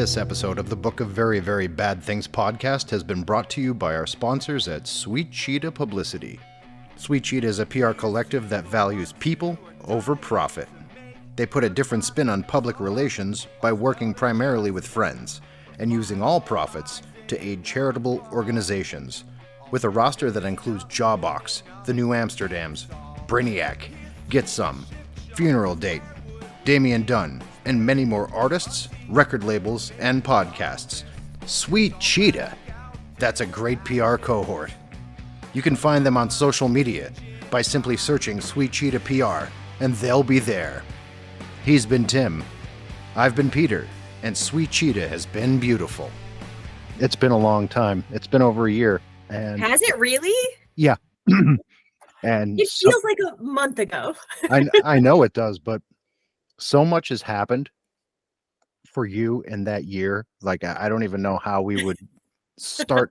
This episode of the Book of Very, Very Bad Things podcast has been brought to you by our sponsors at Sweet Cheetah Publicity. Sweet Cheetah is a PR collective that values people over profit. They put a different spin on public relations by working primarily with friends and using all profits to aid charitable organizations. With a roster that includes Jawbox, The New Amsterdams, Brainiac, Get Some, Funeral Date, Damian Dunn, and many more artists, record labels, and podcasts. Sweet Cheetah. That's a great PR cohort. You can find them on social media by simply searching Sweet Cheetah PR, and they'll be there. He's been Tim. I've been Peter, and Sweet Cheetah has been beautiful. It's been a long time. It's been over a year. And has it really? Yeah. And it feels like a month ago. I know it does, but so much has happened for you in that year. Like, I don't even know how we would start.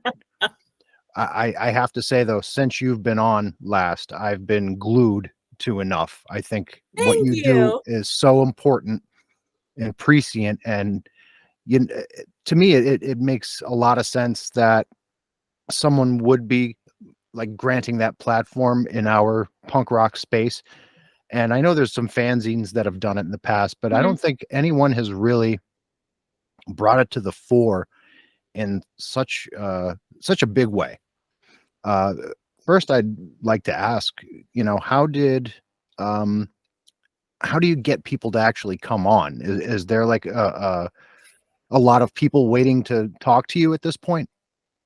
I have to say, though, since you've been on last, I've been glued to enough. I think what you do is so important and prescient. And to me, it makes a lot of sense that someone would be like granting that platform in our punk rock space. And I know there's some fanzines that have done it in the past, but I don't think anyone has really brought it to the fore in such a big way. First, I'd like to ask, how do you get people to actually come on? Is there like a lot of people waiting to talk to you at this point?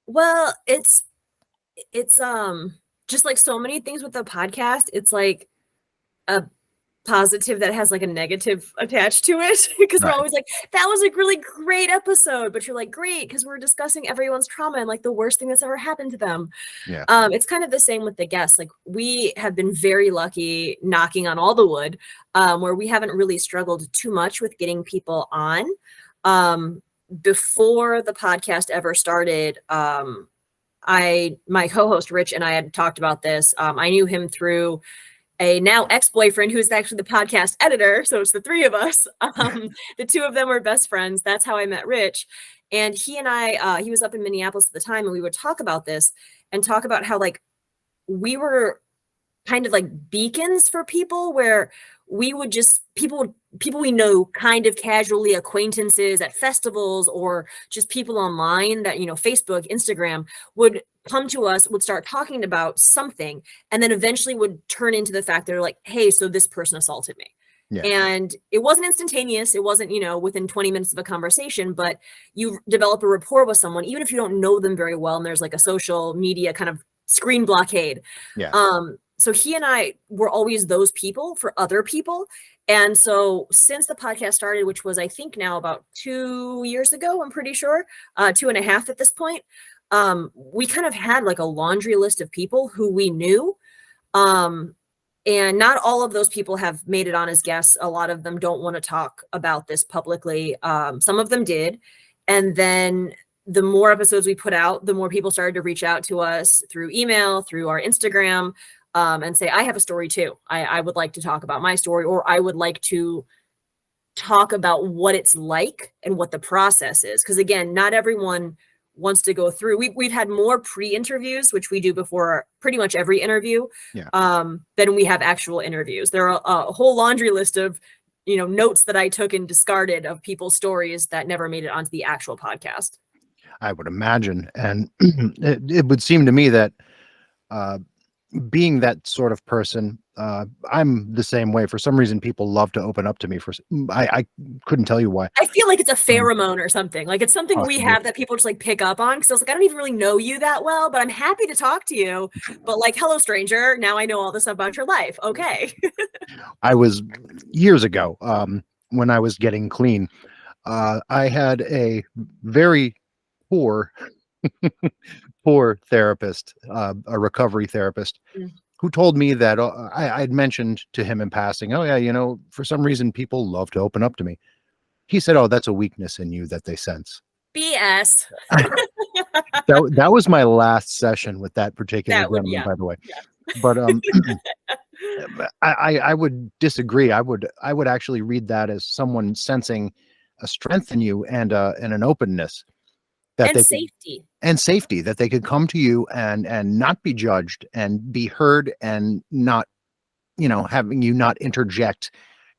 Well, it's just like so many things with the podcast. It's like a positive that has like a negative attached to it, because we're always like, that was a really great episode, but you're like, great, because we're discussing everyone's trauma and like the worst thing that's ever happened to them. It's kind of the same with the guests. Like, we have been very lucky, knocking on all the wood, where we haven't really struggled too much with getting people on. Before the podcast ever started, my co-host Rich and I had talked about this. I knew him through a now ex-boyfriend who is actually the podcast editor. So it's the three of us. The two of them were best friends. That's how I met Rich. And he and I, he was up in Minneapolis at the time, and we would talk about this and talk about how like we were kind of like beacons for people, where we would just people we know kind of casually, acquaintances at festivals or just people online that, Facebook, Instagram, would come to us, would start talking about something, and then eventually would turn into the fact that they're like, hey, so this person assaulted me. Yeah. And it wasn't instantaneous. It wasn't, within 20 minutes of a conversation, but you develop a rapport with someone, even if you don't know them very well. And there's like a social media kind of screen blockade. Yeah. So he and I were always those people for other people. And so since the podcast started, which was, I think now about 2 years ago, I'm pretty sure, 2.5 at this point, we kind of had like a laundry list of people who we knew. And not all of those people have made it on as guests. A lot of them don't want to talk about this publicly. Some of them did. And then the more episodes we put out, the more people started to reach out to us through email, through our Instagram, and say, I have a story too. I would like to talk about my story, or I would like to talk about what it's like and what the process is. Because again, not everyone wants to go through. We've had more pre-interviews, which we do before pretty much every interview, than we have actual interviews. There are a whole laundry list of notes that I took and discarded of people's stories that never made it onto the actual podcast. I would imagine. And it would seem to me that being that sort of person, I'm the same way. For some reason, people love to open up to me. I couldn't tell you why. I feel like it's a pheromone or something. Like, it's something we have that people just like pick up on. Because I was like, I don't even really know you that well, but I'm happy to talk to you. But like, hello, stranger. Now I know all this stuff about your life. Okay. I was years ago when I was getting clean. I had a very poor therapist, a recovery therapist, who told me that I'd mentioned to him in passing, oh yeah, for some reason people love to open up to me. He said, oh, that's a weakness in you that they sense. BS. that was my last session with that particular gentleman, by the way. Yeah. But I would disagree. I would actually read that as someone sensing a strength in you and an openness that And they could, safety. and safety, that they could come to you and not be judged and be heard, and not, having you not interject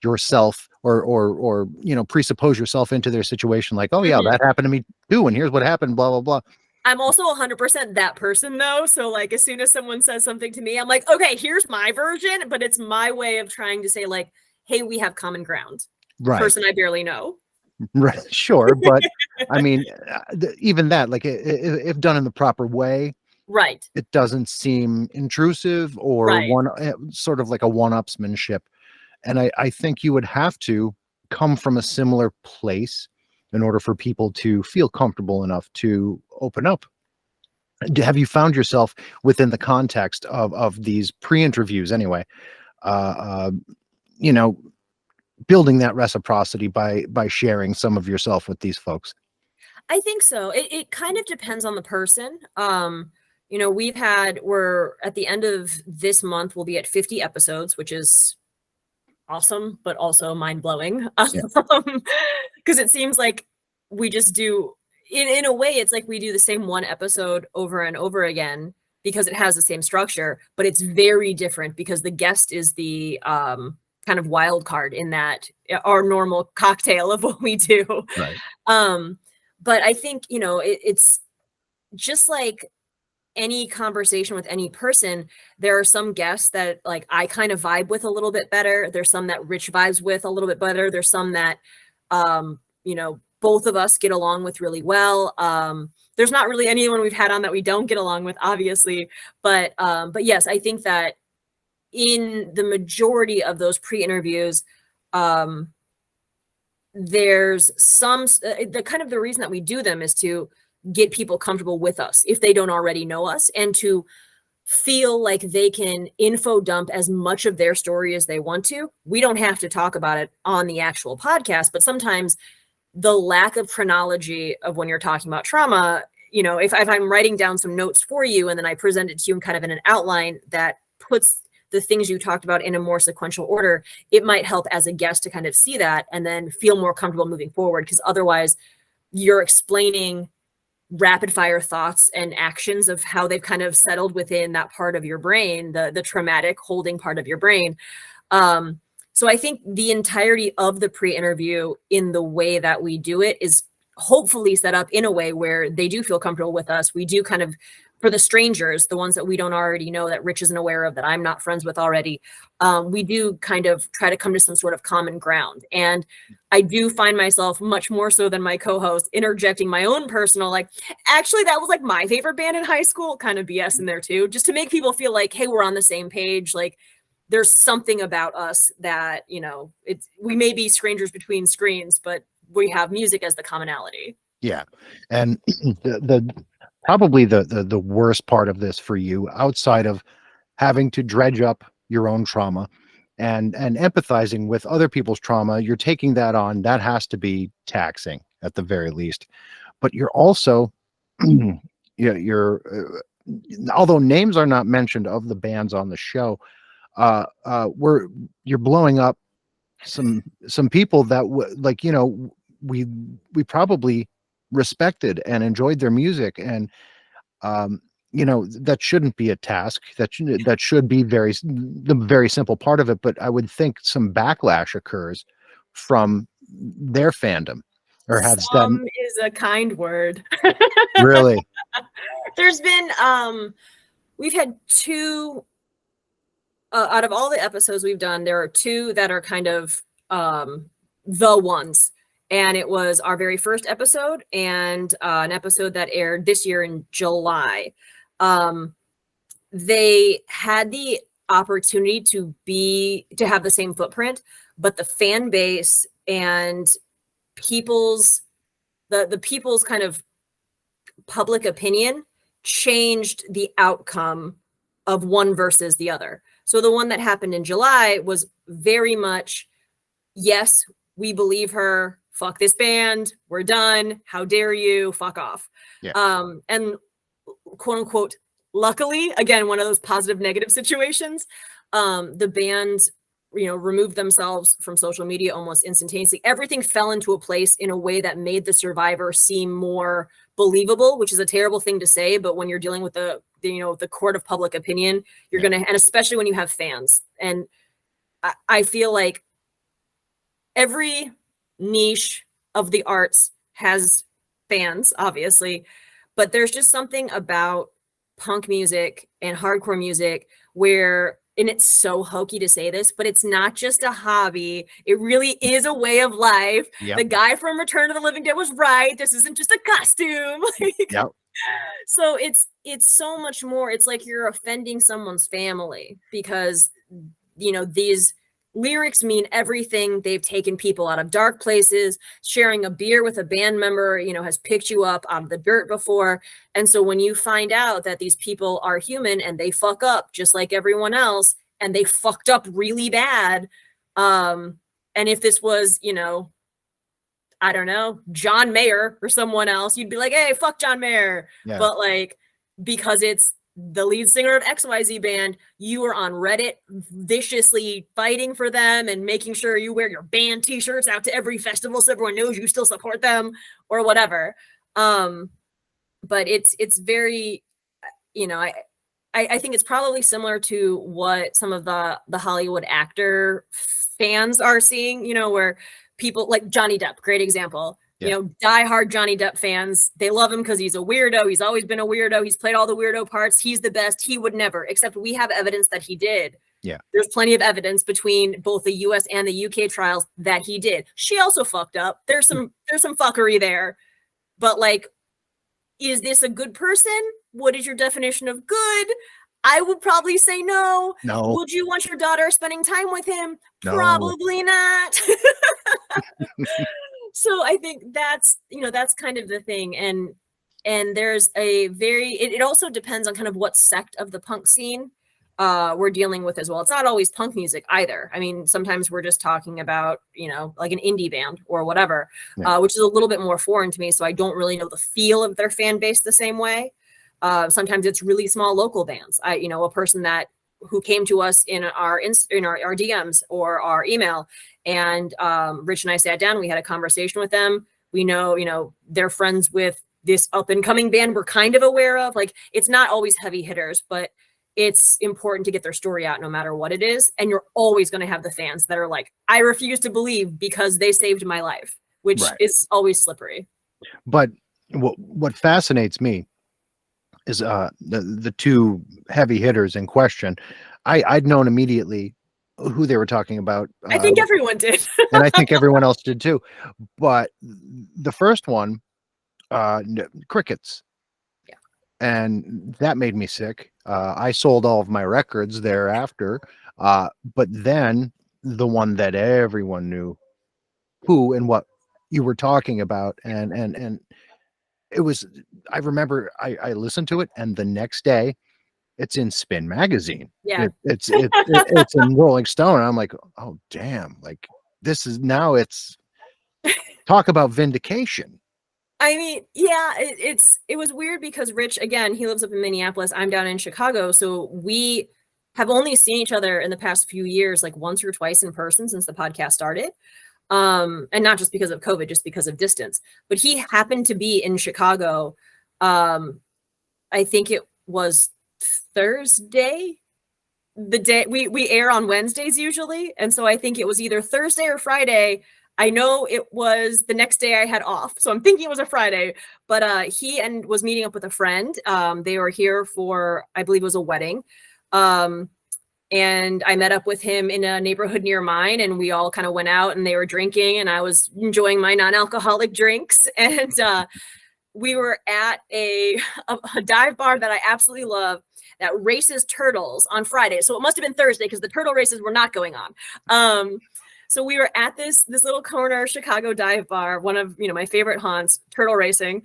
yourself or presuppose yourself into their situation, like, oh yeah, Mhm. that happened to me too, and here's what happened, blah blah blah. I'm also 100% that person though. So like as soon as someone says something to me, I'm like, okay, here's my version, but it's my way of trying to say like, hey, we have common ground. Right. Person I barely know. Right, sure, but I mean, even that, like, if done in the proper way, Right. it doesn't seem intrusive or Right. sort of like a one-upsmanship. And I think you would have to come from a similar place in order for people to feel comfortable enough to open up. Have you found yourself within the context of these pre-interviews anyway, uh, uh, you know, building that reciprocity by sharing some of yourself with these folks? I think so. It kind of depends on the person. We're at the end of this month, we'll be at 50 episodes, which is awesome, but also mind blowing. Yeah. Because it seems like we just do, in a way, it's like we do the same one episode over and over again because it has the same structure, but it's very different because the guest is the kind of wild card in that our normal cocktail of what we do. Right. Um, but I think, it's just like any conversation with any person, there are some guests that like I kind of vibe with a little bit better. There's some that Rich vibes with a little bit better. There's some that both of us get along with really well. There's not really anyone we've had on that we don't get along with, obviously. But yes, I think that in the majority of those pre-interviews, there's the kind of the reason that we do them is to get people comfortable with us if they don't already know us, and to feel like they can info dump as much of their story as they want to. We don't have to talk about it on the actual podcast, but sometimes the lack of chronology of when you're talking about trauma, if I'm writing down some notes for you and then I present it to you in kind of in an outline that puts the things you talked about in a more sequential order, it might help as a guest to kind of see that and then feel more comfortable moving forward. Because otherwise you're explaining rapid fire thoughts and actions of how they've kind of settled within that part of your brain, the traumatic holding part of your brain. So I think the entirety of the pre-interview in the way that we do it is hopefully set up in a way where they do feel comfortable with us. We do kind of, for the strangers, the ones that we don't already know, that Rich isn't aware of, that I'm not friends with already, we do kind of try to come to some sort of common ground. And I do find myself, much more so than my co-host, interjecting my own personal, like, actually, that was like my favorite band in high school, kind of BS in there too, just to make people feel like, hey, we're on the same page. Like, there's something about us that, we may be strangers between screens, but we have music as the commonality. Yeah. And the probably the worst part of this for you, outside of having to dredge up your own trauma and empathizing with other people's trauma, you're taking that on. That has to be taxing at the very least. But you're also you're although names are not mentioned of the bands on the show, you're blowing up some people that we probably respected and enjoyed their music, and that shouldn't be a task. That should be the very simple part of it. But I would think some backlash occurs from their fandom, or has that is a kind word. really? There's been we've had two out of all the episodes we've done, there are two that are kind of the ones. And it was our very first episode and an episode that aired this year in July. They had the opportunity to have the same footprint, but the fan base and the people's kind of public opinion changed the outcome of one versus the other. So the one that happened in July was very much, yes, we believe her. Fuck this band. We're done. How dare you? Fuck off. Yeah. And quote unquote, luckily, again, one of those positive negative situations, the band removed themselves from social media almost instantaneously. Everything fell into a place in a way that made the survivor seem more believable, which is a terrible thing to say, but when you're dealing with the court of public opinion, you're going to, and especially when you have fans. And I feel like every niche of the arts has fans, obviously, but there's just something about punk music and hardcore music where, and it's so hokey to say this, but it's not just a hobby. It really is a way of life. Yep. The guy from Return of the Living Dead was right. This isn't just a costume. Yep. So it's so much more. It's like you're offending someone's family because, these lyrics mean everything. They've taken people out of dark places. Sharing a beer with a band member, has picked you up out of the dirt before. And so when you find out that these people are human and they fuck up just like everyone else, and they fucked up really bad. And if this was, I don't know, John Mayer or someone else, you'd be like, hey, fuck John Mayer. Yeah. But like, because it's the lead singer of XYZ band, you are on Reddit viciously fighting for them and making sure you wear your band t-shirts out to every festival so everyone knows you still support them or whatever. But it's very, I think it's probably similar to what some of the Hollywood actor fans are seeing, where people like Johnny Depp, great example. Yeah. Diehard Johnny Depp fans, they love him because he's a weirdo. He's always been a weirdo. He's played all the weirdo parts. He's the best. He would never, except we have evidence that he did. Yeah. There's plenty of evidence between both the US and the UK trials that he did. She also fucked up. There's some fuckery there. But like, is this a good person? What is your definition of good? I would probably say no. No. Would you want your daughter spending time with him? No. Probably not. So I think that's kind of the thing. And there's a it also depends on kind of what sect of the punk scene we're dealing with as well. It's not always punk music either. I mean, sometimes we're just talking about, like an indie band or whatever, yeah. Which is a little bit more foreign to me. So I don't really know the feel of their fan base the same way. Sometimes it's really small local bands. A person who came to us in our DMs or our email, and Rich and I sat down, we had a conversation with them. We know, they're friends with this up and coming band we're kind of aware of. Like, it's not always heavy hitters, but it's important to get their story out no matter what it is. And you're always going to have the fans that are like, I refuse to believe because they saved my life, which right. is always slippery. But what fascinates me is the two heavy hitters in question. I'd known immediately who they were talking about. I think everyone did. And I think everyone else did too. But the first one, Crickets. Yeah. And that made me sick. I sold all of my records thereafter. But then the one that everyone knew who and what you were talking about. And it was, I remember I listened to it, and the next day it's in Spin magazine. Yeah. It's in Rolling Stone. I'm like, oh damn, like this is now it's talk about vindication. I mean, yeah, it was weird because Rich, again, he lives up in Minneapolis. I'm down in Chicago. So we have only seen each other in the past few years, like once or twice in person since the podcast started. And not just because of COVID, just because of distance. But he happened to be in Chicago. I think it was Thursday, the day we air on Wednesdays usually. And so I think it was either Thursday or Friday. I know it was the next day I had off. So I'm thinking it was a Friday, but he was meeting up with a friend. They were here for, I believe it was a wedding. And I met up with him in a neighborhood near mine, and we all kind of went out and they were drinking, and I was enjoying my non-alcoholic drinks. And we were at a dive bar that I absolutely love that races turtles on Friday. So it must have been Thursday because the turtle races were not going on. So we were at this little corner Chicago dive bar, one of my favorite haunts, turtle racing,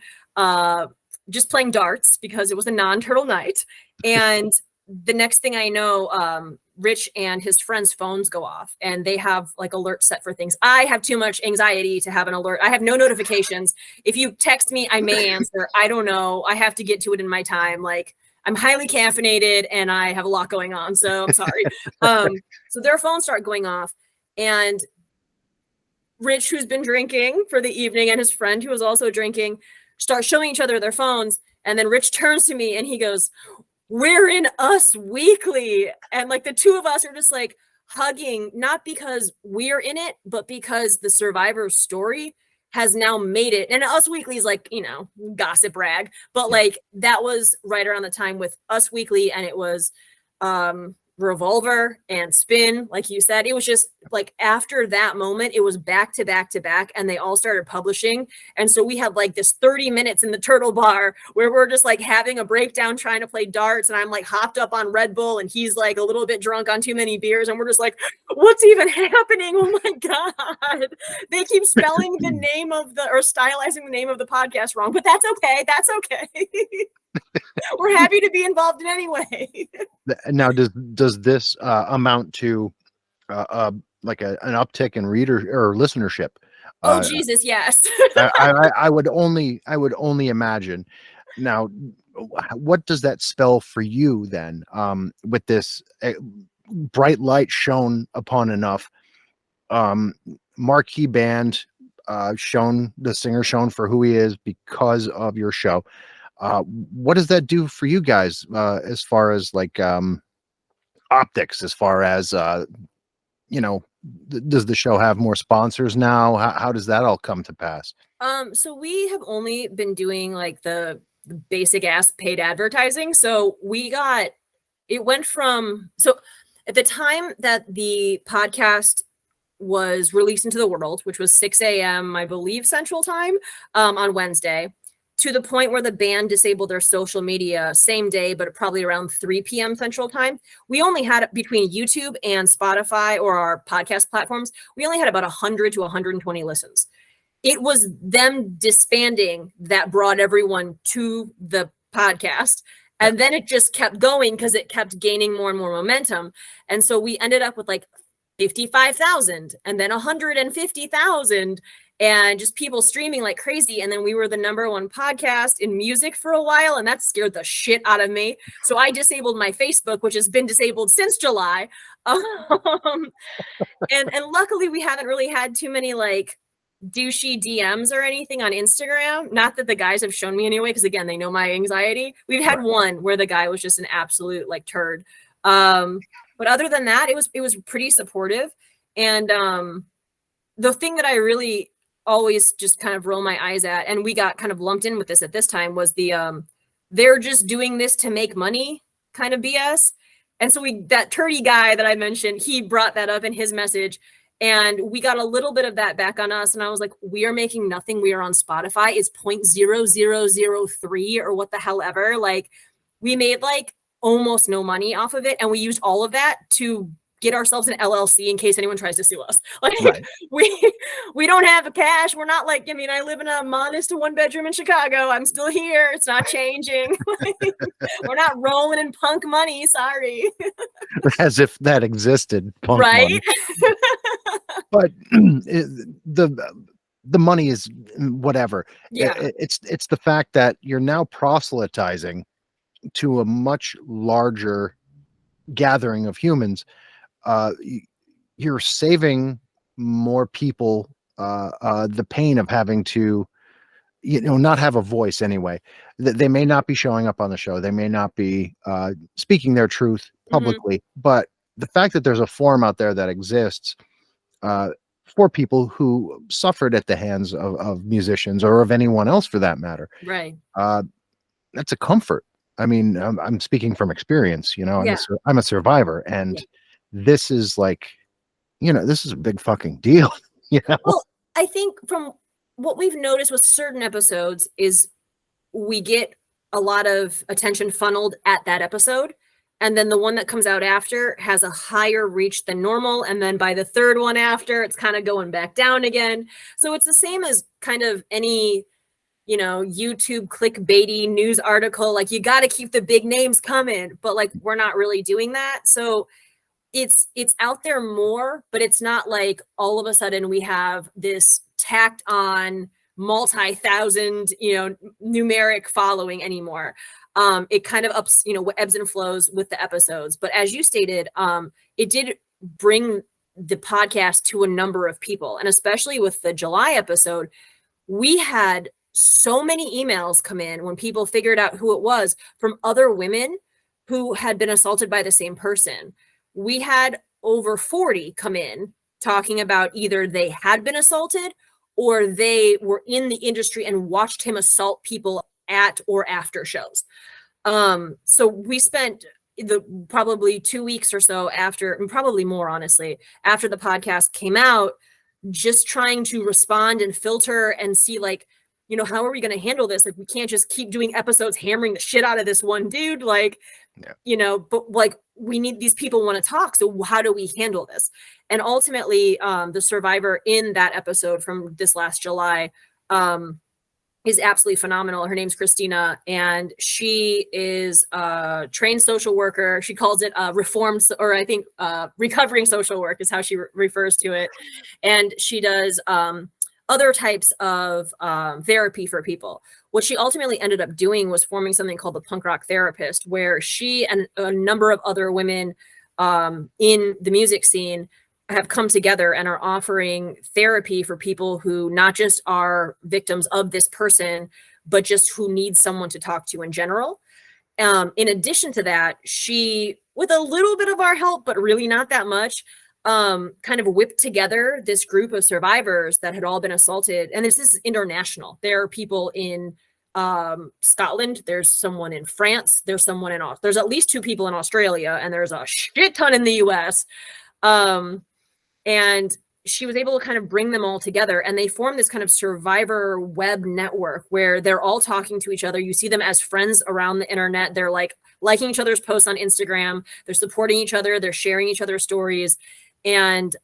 just playing darts because it was a non-turtle night. And the next thing I know, Rich and his friends' phones go off, and they have like alerts set for things. I have too much anxiety to have an alert. I have no notifications. If you text me, I may answer. I don't know. I have to get to it in my time. Like, I'm highly caffeinated and I have a lot going on, so I'm sorry. So their phones start going off, and Rich, who's been drinking for the evening, and his friend who was also drinking start showing each other their phones. And then Rich turns to me and he goes, "We're in Us Weekly." And like the two of us are just like hugging, not because we're in it, but because the Survivor story has now made it. And Us Weekly is like, you know, gossip rag, but like that was right around the time with Us Weekly, and it was Revolver and Spin, like you said. It was just like after that moment, it was back to back to back, and they all started publishing. And so we had like this 30 minutes in the Turtle Bar where we're just like having a breakdown trying to play darts, and I'm like hopped up on Red Bull and he's like a little bit drunk on too many beers, and we're just like, what's even happening? Oh my god, they keep spelling the name of the, or stylizing the name of the podcast wrong, but that's okay. We're happy to be involved in any way. Now, does this amount to like an uptick in reader or listenership? Oh Jesus, yes. I would only imagine. Now, what does that spell for you then? With this bright light shone upon enough, marquee band, shown, the singer shown for who he is because of your show. What does that do for you guys as far as like optics, as far as you know, does the show have more sponsors now? How does that all come to pass? So we have only been doing like the basic ass paid advertising. So it went from, so at the time that the podcast was released into the world, which was 6 a.m., I believe, Central Time, on Wednesday, to the point where the band disabled their social media same day, but probably around 3 p.m. Central Time. We only had, between YouTube and Spotify or our podcast platforms, we only had about 100 to 120 listens. It was them disbanding that brought everyone to the podcast. And then it just kept going because it kept gaining more and more momentum. And so we ended up with like 55,000 and then 150,000 and just people streaming like crazy. And then we were the #1 podcast in music for a while, and that scared the shit out of me. So I disabled my Facebook, which has been disabled since July. And luckily we haven't really had too many like douchey DMs or anything on Instagram. Not that the guys have shown me anyway, because again, they know my anxiety. We've had one where the guy was just an absolute like turd. But other than that, it was pretty supportive. And the thing that I really always just kind of roll my eyes at, and we got kind of lumped in with this at this time, was the they're just doing this to make money kind of BS. And so that turdy guy that I mentioned, he brought that up in his message, and we got a little bit of that back on us. And I was like, we are making nothing. We are on Spotify. It's 0.0003 or what the hell ever. Like, we made like almost no money off of it, and we used all of that to get ourselves an LLC in case anyone tries to sue us. Like, right. we don't have a cash. We're not like, I mean, I live in a modest 1-bedroom in Chicago. I'm still here. It's not changing. We're not rolling in punk money. Sorry. As if that existed. Punk right. Money. But the money is whatever. Yeah. It's the fact that you're now proselytizing to a much larger gathering of humans. You're saving more people the pain of having to, not have a voice anyway. They may not be showing up on the show. They may not be speaking their truth publicly, but the fact that there's a forum out there that exists for people who suffered at the hands of musicians or of anyone else for that matter. Right. That's a comfort. I mean, I'm speaking from experience, I'm a survivor, and this is like, this is a big fucking deal. Well, I think from what we've noticed with certain episodes is we get a lot of attention funneled at that episode. And then the one that comes out after has a higher reach than normal. And then by the third one after, it's kind of going back down again. So it's the same as kind of any, YouTube clickbaity news article. Like, you got to keep the big names coming, but like, we're not really doing that. So it's out there more, but it's not like all of a sudden we have this tacked on multi-thousand, numeric following anymore. It kind of ups, ebbs and flows with the episodes. But as you stated, it did bring the podcast to a number of people. And especially with the July episode, we had so many emails come in when people figured out who it was from other women who had been assaulted by the same person. We had over 40 come in talking about either they had been assaulted or they were in the industry and watched him assault people at or after shows. So we spent probably 2 weeks or so after, and probably more honestly, after the podcast came out, just trying to respond and filter and see like, how are we going to handle this? Like, we can't just keep doing episodes hammering the shit out of this one dude. Like, but like, we need, these people want to talk. So how do we handle this? And ultimately, the survivor in that episode from this last July, is absolutely phenomenal. Her name's Christina, and she is a trained social worker. She calls it reformed, or I think recovering social work is how she refers to it. And she does other types of therapy for people. What she ultimately ended up doing was forming something called the Punk Rock Therapist, where she and a number of other women in the music scene have come together and are offering therapy for people who not just are victims of this person, but just who need someone to talk to in general. In addition to that, she, with a little bit of our help, but really not that much, kind of whipped together this group of survivors that had all been assaulted. And this is international. There are people in Scotland, there's someone in France, there's someone in, there's at least 2 people in Australia, and there's a shit ton in the US. And she was able to kind of bring them all together, and they formed this kind of survivor web network where they're all talking to each other. You see them as friends around the internet. They're like liking each other's posts on Instagram. They're supporting each other. They're sharing each other's stories. And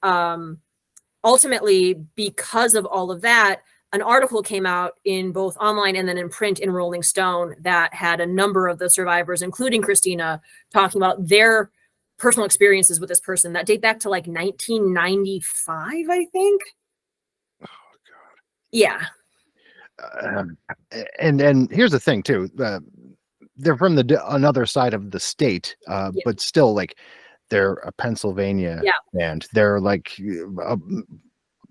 ultimately, because of all of that, an article came out in both online and then in print in Rolling Stone that had a number of the survivors, including Christina, talking about their personal experiences with this person that date back to like 1995, I think. Oh God. Yeah. And here's the thing too. They're from another side of the state, but still, like, they're a Pennsylvania band. They're like a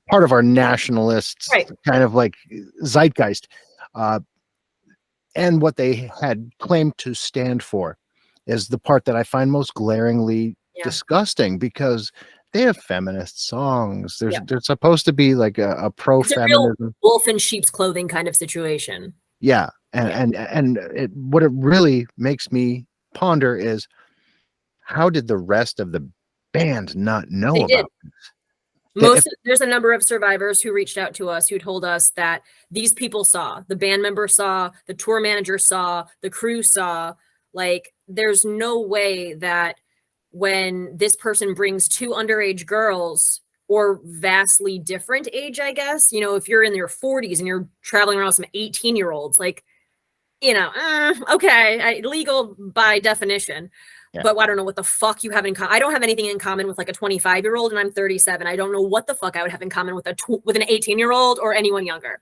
part of our nationalists, kind of like zeitgeist. And what they had claimed to stand for is the part that I find most glaringly disgusting, because they have feminist songs. They're supposed to be like a pro-feminism, real wolf in sheep's clothing kind of situation. Yeah, and what it really makes me ponder is, how did the rest of the band not know about this? There's a number of survivors who reached out to us who told us that these people saw, the band member saw, the tour manager saw, the crew saw. Like, there's no way that when this person brings 2 underage girls, or vastly different age, I guess, if you're in your 40s and you're traveling around with some 18-year-olds, like, okay, legal by definition. Yeah. But I don't know what the fuck you have in common. I don't have anything in common with like a 25-year-old, and I'm 37. I don't know what the fuck I would have in common with with an 18-year-old or anyone younger.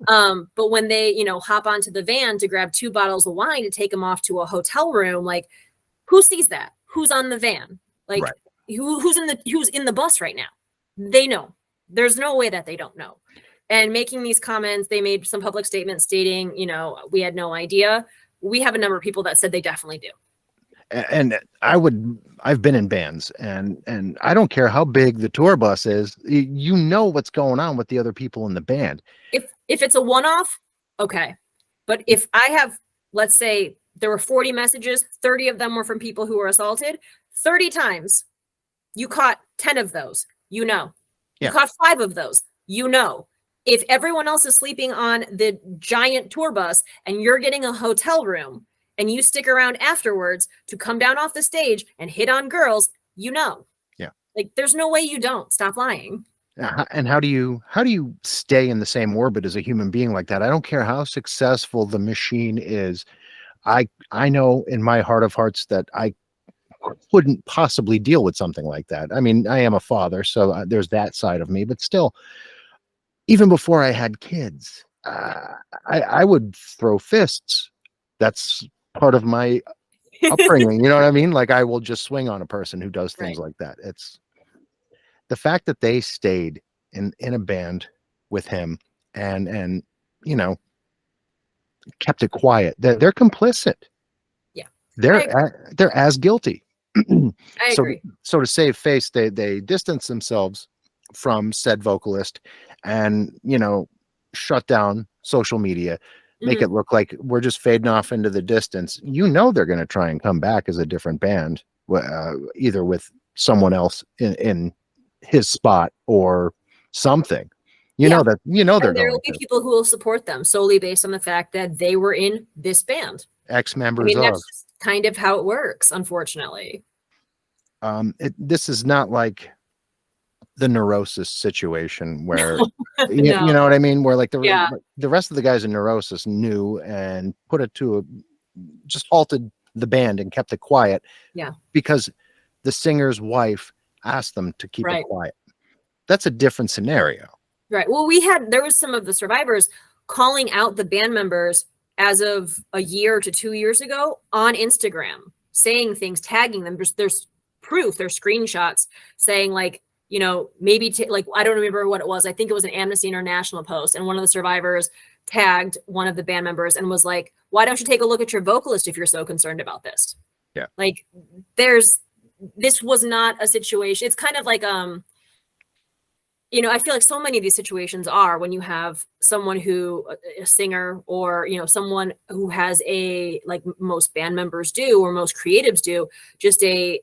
But when they, hop onto the van to grab 2 bottles of wine to take them off to a hotel room, like, who sees that? Who's on the van? Like, who's in the bus right now? They know. There's no way that they don't know. And making these comments, they made some public statements stating, we had no idea. We have a number of people that said they definitely do. And I've been in bands, and I don't care how big the tour bus is, you know what's going on with the other people in the band. If it's a one-off, okay. But if I have, let's say there were 40 messages, 30 of them were from people who were assaulted, 30 times, you caught 10 of those, you caught 5 of those, if everyone else is sleeping on the giant tour bus and you're getting a hotel room, and you stick around afterwards to come down off the stage and hit on girls, Yeah. Like, there's no way you don't. Stop lying. And how do you stay in the same orbit as a human being like that? I don't care how successful the machine is. I know in my heart of hearts that I couldn't possibly deal with something like that. I mean, I am a father, so there's that side of me, but still, even before I had kids, I would throw fists. That's part of my upbringing. You know what I mean? Like I will just swing on a person who does things Right. like that. It's the fact that they stayed in a band with him and you know kept it quiet. They're complicit. Yeah. They're they're as guilty. I so agree. so to save face, they distance themselves from said vocalist, and shut down social media, make Mhm. it look like we're just fading off into the distance. They're going to try and come back as a different band, either with someone else in his spot or something. Yeah. They're And there will going be to people who will support them solely based on the fact that they were in this band. ex I members mean, of. that's just kind of how it works, unfortunately. This is not like the Neurosis situation where you No. know what I mean, where like Yeah. the rest of the guys in Neurosis knew and put it to just halted the band and kept it quiet Yeah. because the singer's wife asked them to keep it Right. quiet. That's a different scenario. Right. Well, there was some of the survivors calling out the band members as of a year to 2 years ago on Instagram, saying things, tagging them. There's proof, there's screenshots saying like, maybe like, I don't remember what it was. I think it was an Amnesty International post. And one of the survivors tagged one of the band members and was like, why don't you take a look at your vocalist if you're so concerned about this? Yeah. Like this was not a situation. It's kind of like, I feel like so many of these situations are when you have someone who, a singer, or, someone who has like most band members do, or most creatives do, just a,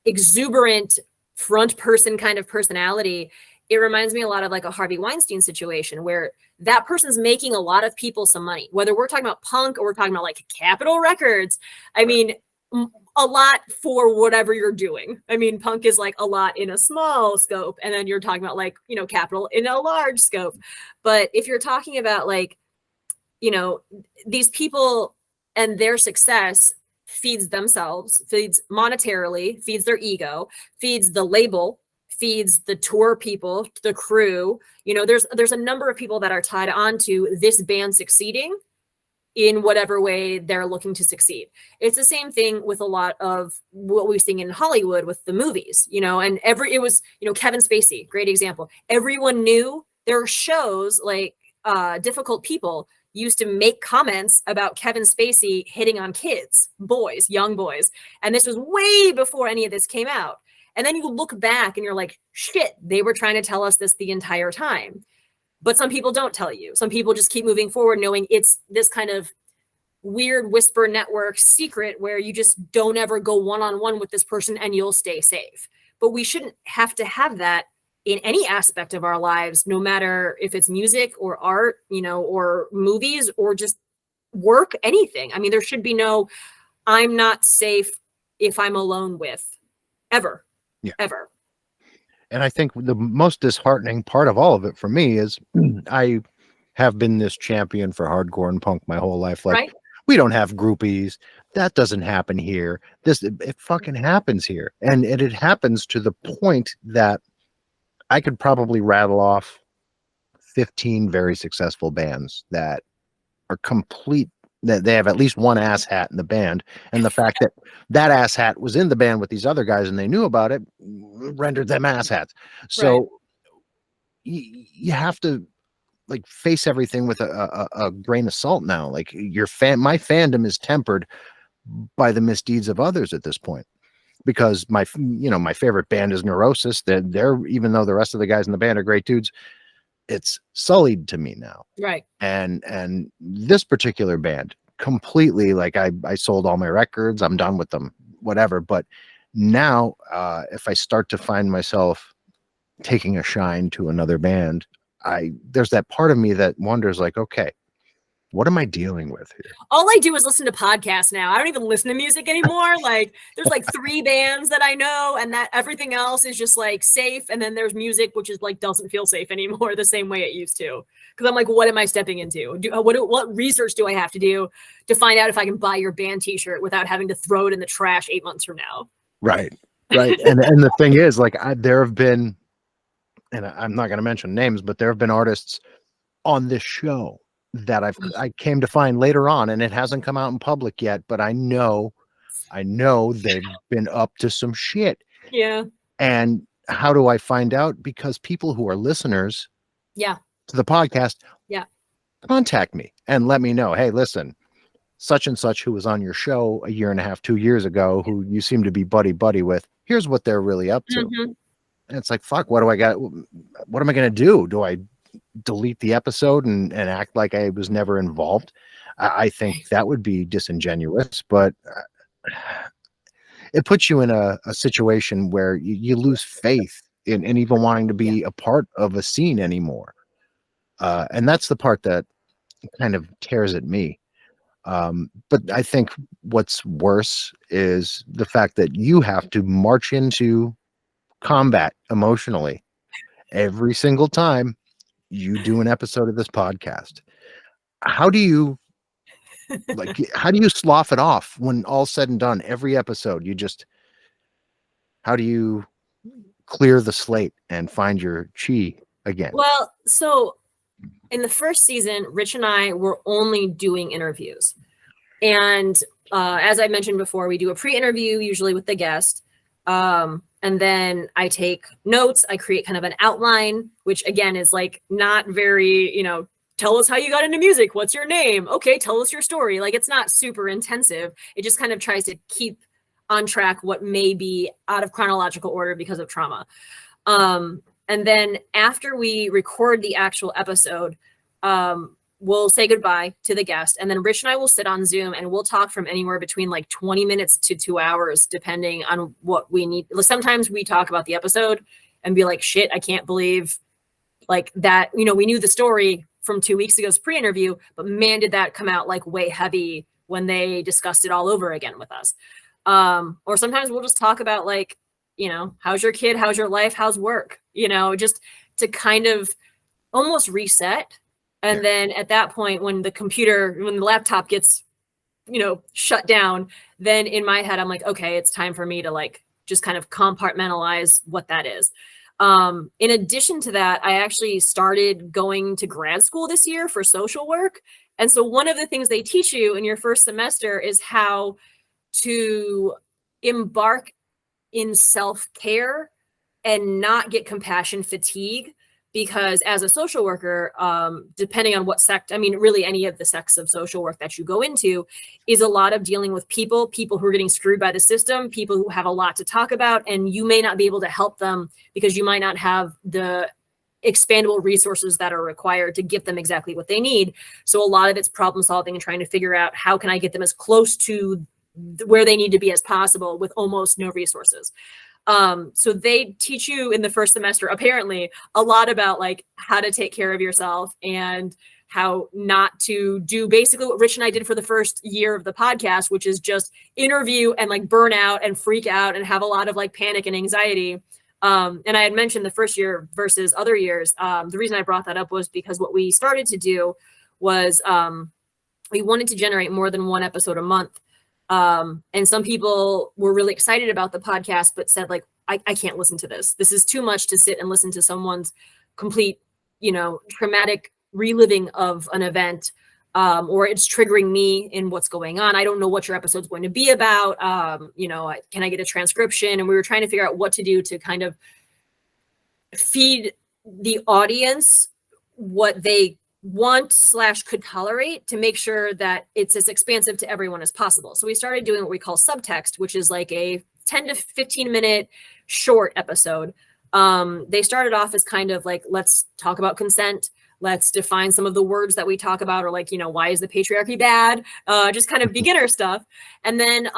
exuberant front person kind of personality. It reminds me a lot of like a Harvey Weinstein situation where that person's making a lot of people some money, whether we're talking about punk or we're talking about like Capitol Records. I mean, a lot for whatever you're doing. I mean, punk is like a lot in a small scope, and then you're talking about like, Capital in a large scope. But if you're talking about like, these people and their success feeds themselves, feeds monetarily, feeds their ego, feeds the label, feeds the tour people, the crew. There's a number of people that are tied onto this band succeeding in whatever way they're looking to succeed. It's the same thing with a lot of what we've seen in Hollywood with the movies, and it was, Kevin Spacey, great example. Everyone knew there were shows like Difficult People used to make comments about Kevin Spacey hitting on kids, boys, young boys. And this was way before any of this came out. And then you look back and you're like, shit, they were trying to tell us this the entire time. But some people don't tell you. Some people just keep moving forward knowing it's this kind of weird whisper network secret where you just don't ever go one-on-one with this person and you'll stay safe. But we shouldn't have to have that in any aspect of our lives, no matter if it's music or art, or movies or just work, anything. I mean, there should be no, I'm not safe if I'm alone with, ever, ever. And I think the most disheartening part of all of it for me is I have been this champion for hardcore and punk my whole life. Like, right? We don't have groupies. That doesn't happen here. It fucking happens here. And it happens to the point that I could probably rattle off 15 very successful bands that are complete, that they have at least one ass hat in the band. And the fact that that ass hat was in the band with these other guys and they knew about it rendered them ass hats. So Right. you have to like face everything with a grain of salt now. Like my fandom is tempered by the misdeeds of others at this point, because my favorite band is Neurosis. They're even though the rest of the guys in the band are great dudes, it's sullied to me now. Right. And this particular band completely, like I sold all my records, I'm done with them, whatever. But now if I start to find myself taking a shine to another band, there's that part of me that wonders like, okay, what am I dealing with here? All I do is listen to podcasts now. I don't even listen to music anymore. Like there's like 3 bands that I know, and that everything else is just like safe. And then there's music, which is like, doesn't feel safe anymore the same way it used to. Cause I'm like, what am I stepping into? What research do I have to do to find out if I can buy your band t-shirt without having to throw it in the trash 8 months from now? Right. and the thing is, like, there have been, and I'm not going to mention names, but there have been artists on this show that I came to find later on, and it hasn't come out in public yet, but I know they've been up to some shit. Yeah. And how do I find out? Because people who are listeners Yeah. to the podcast Yeah. contact me and let me know, hey, listen, such and such who was on your show a year and a half, 2 years ago, who you seem to be buddy with, here's what they're really up to. Mm-hmm. And it's like, fuck, what do I got? What am I going to do? Do I delete the episode and act like I was never involved? I think that would be disingenuous, but it puts you in a situation where you lose faith in even wanting to be a part of a scene anymore. And that's the part that kind of tears at me. But I think what's worse is the fact that you have to march into combat emotionally every single time you do an episode of this podcast. How do you slough it off when all's said and done? Every episode, how do you clear the slate and find your chi again? Well, so in the first season, Rich and I were only doing interviews. And as I mentioned before, we do a pre-interview, usually with the guest. And then I take notes. I create kind of an outline, which again is like not very, tell us how you got into music. What's your name? Okay, tell us your story. Like, it's not super intensive. It just kind of tries to keep on track what may be out of chronological order because of trauma. And then after we record the actual episode, we'll say goodbye to the guest. And then Rich and I will sit on Zoom and we'll talk from anywhere between like 20 minutes to 2 hours, depending on what we need. Sometimes we talk about the episode and be like, shit, I can't believe like that. We knew the story from 2 weeks ago's pre-interview, but man, did that come out like way heavy when they discussed it all over again with us. Or sometimes we'll just talk about like, how's your kid? How's your life? How's work? Just to kind of almost reset. And then at that point, when the laptop gets, shut down, then in my head, I'm like, okay, it's time for me to like, just kind of compartmentalize what that is. In addition to that, I actually started going to grad school this year for social work. And so one of the things they teach you in your first semester is how to embark in self-care and not get compassion fatigue. Because as a social worker, depending on what really any of the sects of social work that you go into, is a lot of dealing with people who are getting screwed by the system, people who have a lot to talk about, and you may not be able to help them because you might not have the expandable resources that are required to give them exactly what they need. So a lot of it's problem solving and trying to figure out how can I get them as close to where they need to be as possible with almost no resources. So they teach you in the first semester, apparently, a lot about like how to take care of yourself and how not to do basically what Rich and I did for the first year of the podcast, which is just interview and like burn out and freak out and have a lot of like panic and anxiety. And I had mentioned the first year versus other years. The reason I brought that up was because what we started to do was we wanted to generate more than one episode a month. And some people were really excited about the podcast, but said like, I can't listen to this. This is too much to sit and listen to someone's complete, traumatic reliving of an event, or it's triggering me in what's going on. I don't know what your episode's going to be about. Can I get a transcription? And we were trying to figure out what to do to kind of feed the audience what they want/could tolerate to make sure that it's as expansive to everyone as possible. So we started doing what we call subtext, which is like a 10 to 15 minute short episode. They started off as kind of like, let's talk about consent. Let's define some of the words that we talk about, or like, why is the patriarchy bad? Just kind of beginner stuff. And then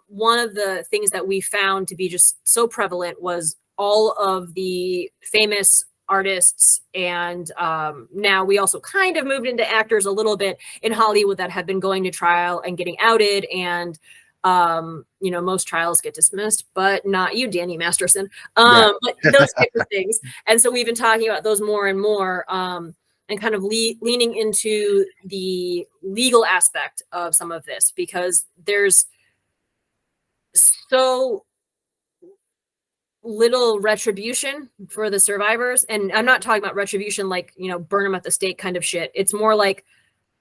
one of the things that we found to be just so prevalent was all of the famous artists, and now we also kind of moved into actors a little bit in Hollywood that have been going to trial and getting outed, and most trials get dismissed, but not you, Danny Masterson. But those types of things. And so we've been talking about those more and more, and kind of leaning into the legal aspect of some of this, because there's so little retribution for the survivors. And I'm not talking about retribution like, burn them at the stake kind of shit. It's more like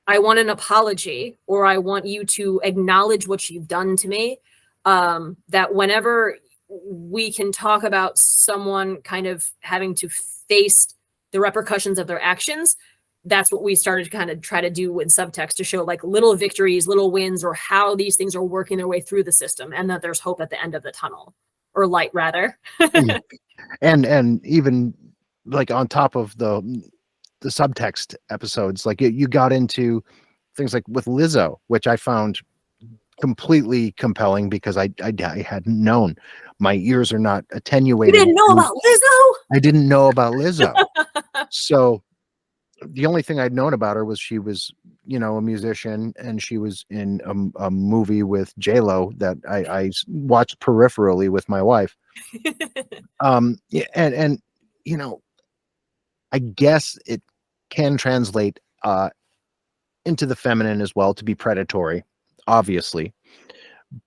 I want an apology, or I want you to acknowledge what you've done to me. That whenever we can talk about someone kind of having to face the repercussions of their actions, that's what we started to kind of try to do in subtext, to show like little victories, little wins, or how these things are working their way through the system, and that there's hope at the end of the tunnel, or light rather. Yeah. And even like on top of the subtext episodes, like you got into things like with Lizzo, which I found completely compelling because I hadn't known. My ears are not You attenuated. didn't know about Lizzo? I didn't know about Lizzo. So the only thing I'd known about her was she was, you know, a musician, and she was in a movie with J-Lo that I watched peripherally with my wife. Yeah, and you know, I guess it can translate into the feminine as well, to be predatory, obviously.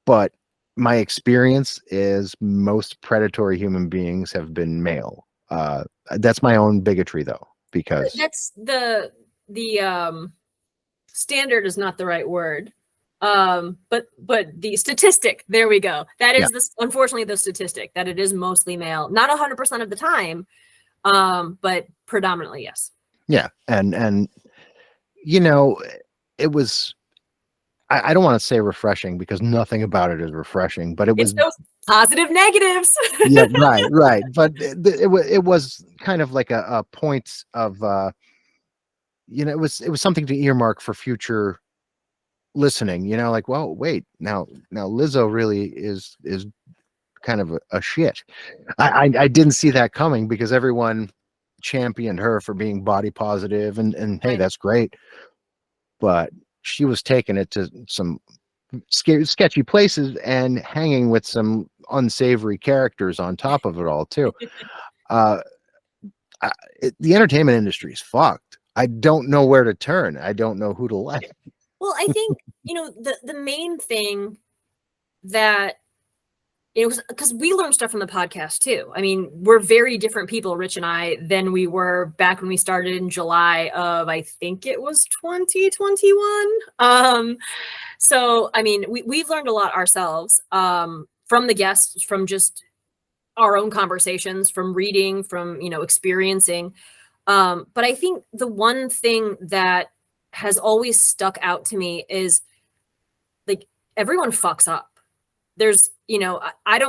But my experience is most predatory human beings have been male. That's my own bigotry, though, because That's the standard is not the right word. But the statistic, there we go. That is unfortunately the statistic, that it is mostly male. Not 100% of the time, but predominantly, yes. Yeah, and you know, it was. I don't want to say refreshing, because nothing about it is refreshing, but it was. It's those positive negatives. Yeah, right. But it was kind of like a point of, you know, it was something to earmark for future listening. You know, like, well, wait, now Lizzo really is kind of a shit. I didn't see that coming, because everyone championed her for being body positive, and hey, Right. that's great, but she was taking it to some sketchy places and hanging with some unsavory characters on top of it all too. uh the entertainment industry is fucked. I don't know where to turn. I don't know who to like. Well, I think, you know, the main thing that it was, because we learned stuff from the podcast too. I mean, we're very different people, Rich and I, than we were back when we started in July of, I think it was 2021. So, I mean, we've learned a lot ourselves, from the guests, from just our own conversations, from reading, from, you know, experiencing. But I think the one thing that has always stuck out to me is, like, everyone fucks up. There's, you know, I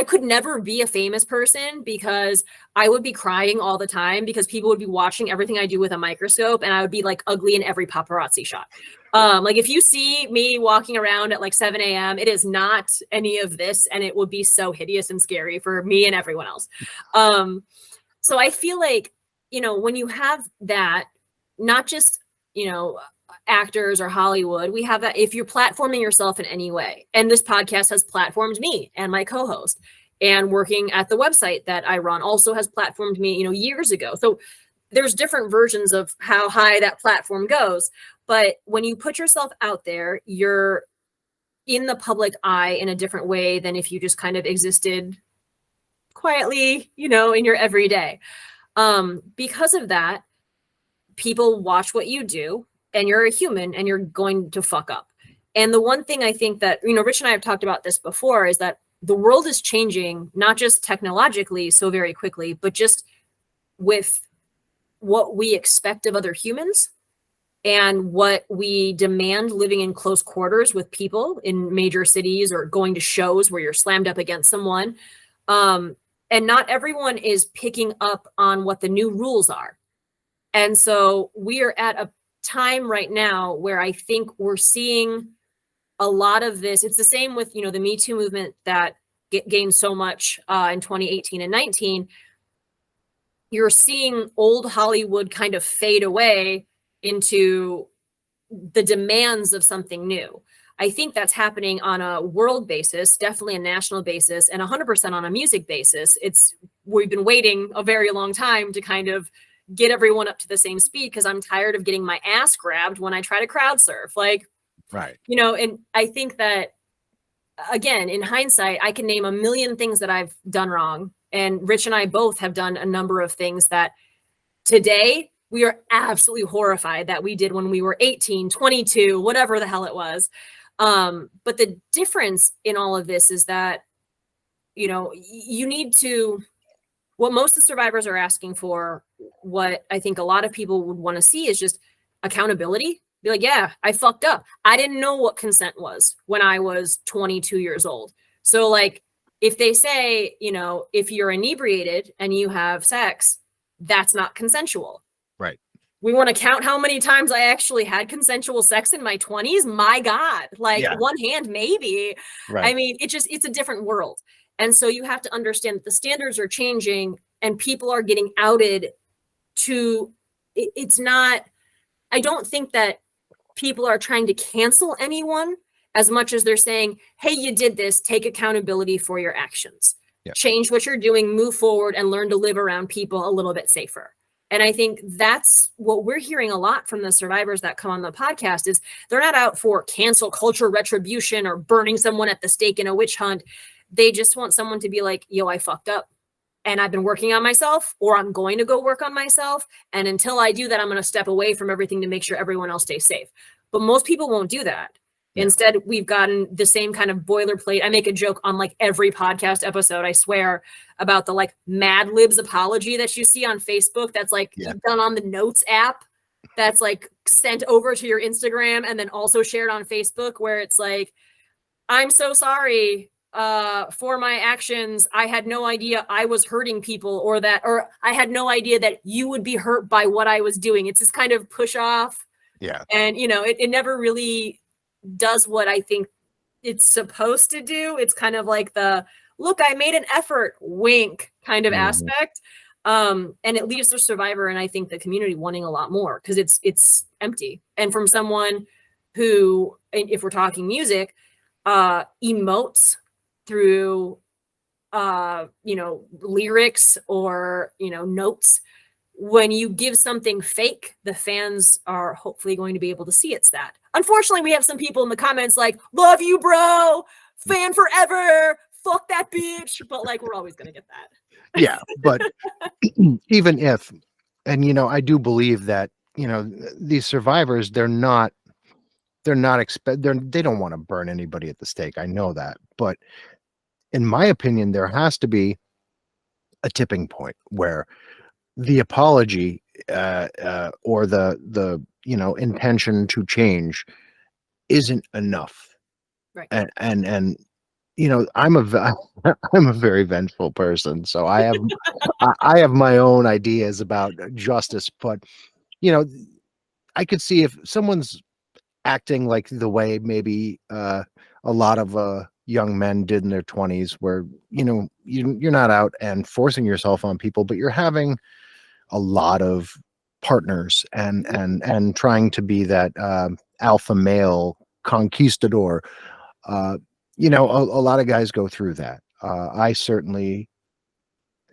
could never be a famous person, because I would be crying all the time, because people would be watching everything I do with a microscope, and I would be like ugly in every paparazzi shot. Like, if you see me walking around at like 7 a.m., it is not any of this, and it would be so hideous and scary for me and everyone else. So I feel like, you know, when you have that, not just, you know, actors or Hollywood, we have that if you're platforming yourself in any way. And this podcast has platformed me and my co-host, and working at the website that I run also has platformed me, you know, years ago. So there's different versions of how high that platform goes. But when you put yourself out there, you're in the public eye in a different way than if you just kind of existed quietly, you know, in your everyday. Because of that, people watch what you do, and you're a human, and you're going to fuck up. And the one thing I think that, you know, Rich and I have talked about this before, is that the world is changing, not just technologically so very quickly, but just with what we expect of other humans, and what we demand living in close quarters with people in major cities, or going to shows where you're slammed up against someone. And not everyone is picking up on what the new rules are. And so we are at a time right now where I think we're seeing a lot of this. It's the same with, you know, the Me Too movement that gained so much in 2018 and 19. You're seeing old Hollywood kind of fade away into the demands of something new. I think that's happening on a world basis, definitely a national basis, and 100% on a music basis. We've been waiting a very long time to kind of get everyone up to the same speed, because I'm tired of getting my ass grabbed when I try to crowd surf. Like, Right. You know, and I think that, again, in hindsight, I can name a million things that I've done wrong. And Rich and I both have done a number of things that today we are absolutely horrified that we did when we were 18, 22, whatever the hell it was. But the difference in all of this is that, you know, you need to, what most of the survivors are asking for, what I think a lot of people would want to see is just accountability. Be like, yeah, I fucked up. I didn't know what consent was when I was 22 years old. So like, if they say, you know, if you're inebriated and you have sex, that's not consensual. Right. We want to count how many times I actually had consensual sex in my 20s. My God, like one hand, maybe. Right. I mean, it's a different world. And so you have to understand that the standards are changing and people are getting outed to, it's not, I don't think that people are trying to cancel anyone as much as they're saying, hey, you did this, take accountability for your actions. Yeah. Change what you're doing, move forward, and learn to live around people a little bit safer. And I think that's what we're hearing a lot from the survivors that come on the podcast is they're not out for cancel culture retribution or burning someone at the stake in a witch hunt. They just want someone to be like, yo, I fucked up and I've been working on myself, or I'm going to go work on myself. And until I do that, I'm going to step away from everything to make sure everyone else stays safe. But most people won't do that. Yeah. Instead, we've gotten the same kind of boilerplate. I make a joke on like every podcast episode, I swear, about the like Mad Libs apology that you see on Facebook. That's like done on the Notes app. That's like sent over to your Instagram and then also shared on Facebook, where it's like, I'm so sorry for my actions. I had no idea I was hurting people, or I had no idea that you would be hurt by what I was doing. It's this kind of push off. Yeah. And, you know, it never really does what I think it's supposed to do. It's kind of like the, look, I made an effort, wink kind of aspect. And it leaves the survivor and I think the community wanting a lot more because it's empty. And from someone who, if we're talking music, emotes through, you know, lyrics or, you know, notes. When you give something fake, the fans are hopefully going to be able to see it's that. Unfortunately, we have some people in the comments like, love you, bro, fan forever, fuck that bitch. But like, we're always going to get that. Yeah. But even if, and, you know, I do believe that, you know, these survivors, they don't want to burn anybody at the stake. I know that. But in my opinion, there has to be a tipping point where the apology or the you know, intention to change isn't enough. Right. And you know, I'm a very vengeful person, so I have I have my own ideas about justice. But you know, I could see if someone's acting like the way maybe a lot of young men did in their 20s, where, you know, you're not out and forcing yourself on people, but you're having a lot of partners and trying to be that alpha male conquistador. You know, a lot of guys go through that. I certainly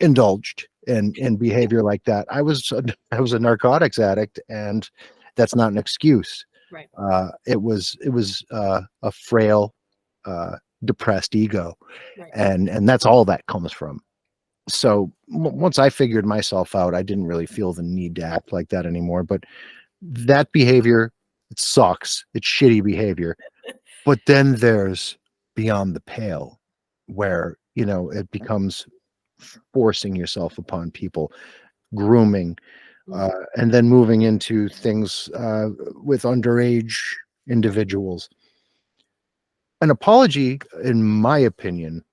indulged in behavior like that. I was a narcotics addict, and that's not an excuse. Right. It was a frail, depressed ego, Right. and that's all that comes from. So once I figured myself out, I didn't really feel the need to act like that anymore. But that behavior, it sucks. It's shitty behavior. But then there's beyond the pale, where, you know, it becomes forcing yourself upon people, grooming, and then moving into things with underage individuals. An apology, in my opinion,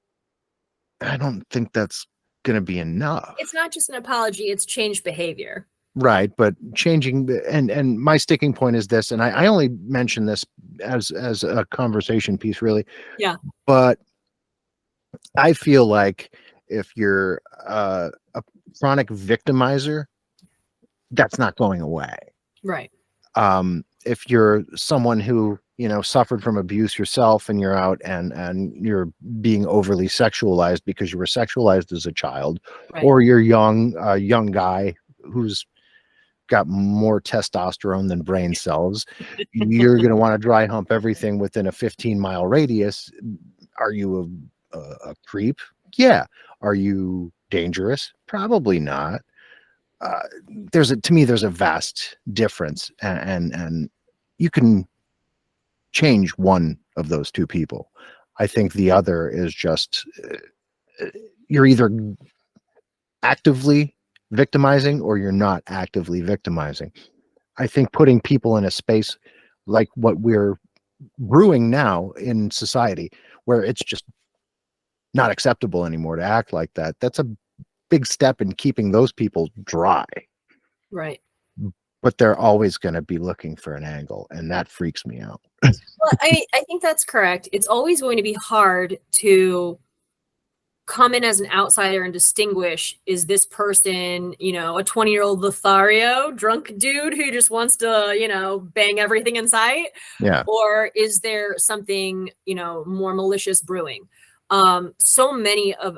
I don't think that's going to be enough. It's not just an apology, it's changed behavior. Right, but changing and my sticking point is this, and I only mention this as a conversation piece, really. Yeah. But I feel like if you're a chronic victimizer, that's not going away. Right. If you're someone who, you know, suffered from abuse yourself, and you're out and you're being overly sexualized because you were sexualized as a child, right. or you're a young guy who's got more testosterone than brain cells, you're going to want to dry hump everything within a 15-mile radius. Are you a creep? Yeah. Are you dangerous? Probably not. to me, there's a vast difference, and you can change one of those two people. I think the other is just you're either actively victimizing or you're not actively victimizing. I think putting people in a space like what we're brewing now in society, where it's just not acceptable anymore to act like that, that's a big step in keeping those people dry. Right. But they're always going to be looking for an angle, and that freaks me out. Well, I think that's correct. It's always going to be hard to come in as an outsider and distinguish, is this person, a 20-year-old Lothario drunk dude who just wants to, bang everything in sight? Yeah. Or is there something, more malicious brewing? So many of,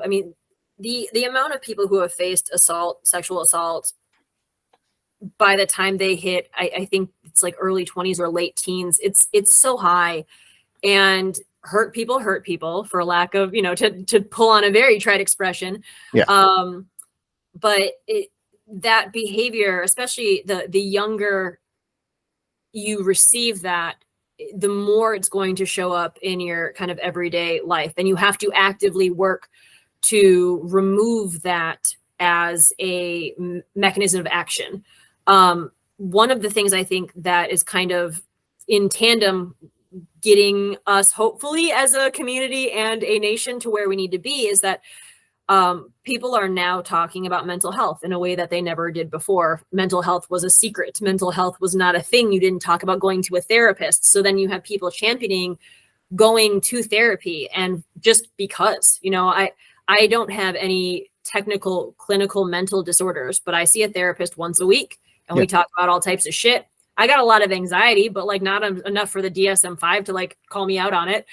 the amount of people who have faced assault, sexual assault, by the time they hit, I think it's like early 20s or late teens, it's so high. And hurt people, for lack of, to pull on a very trite expression. Yeah. But that behavior, especially the younger you receive that, the more it's going to show up in your kind of everyday life. And you have to actively work to remove that as a mechanism of action. One of the things I think that is kind of in tandem getting us, hopefully, as a community and a nation to where we need to be, is that people are now talking about mental health in a way that they never did before. Mental health was a secret. Mental health was not a thing. You didn't talk about going to a therapist. So then you have people championing going to therapy. And just because, I don't have any technical clinical mental disorders, but I see a therapist once a week, and we talk about all types of shit. I got a lot of anxiety, but not enough for the DSM-5 to call me out on it.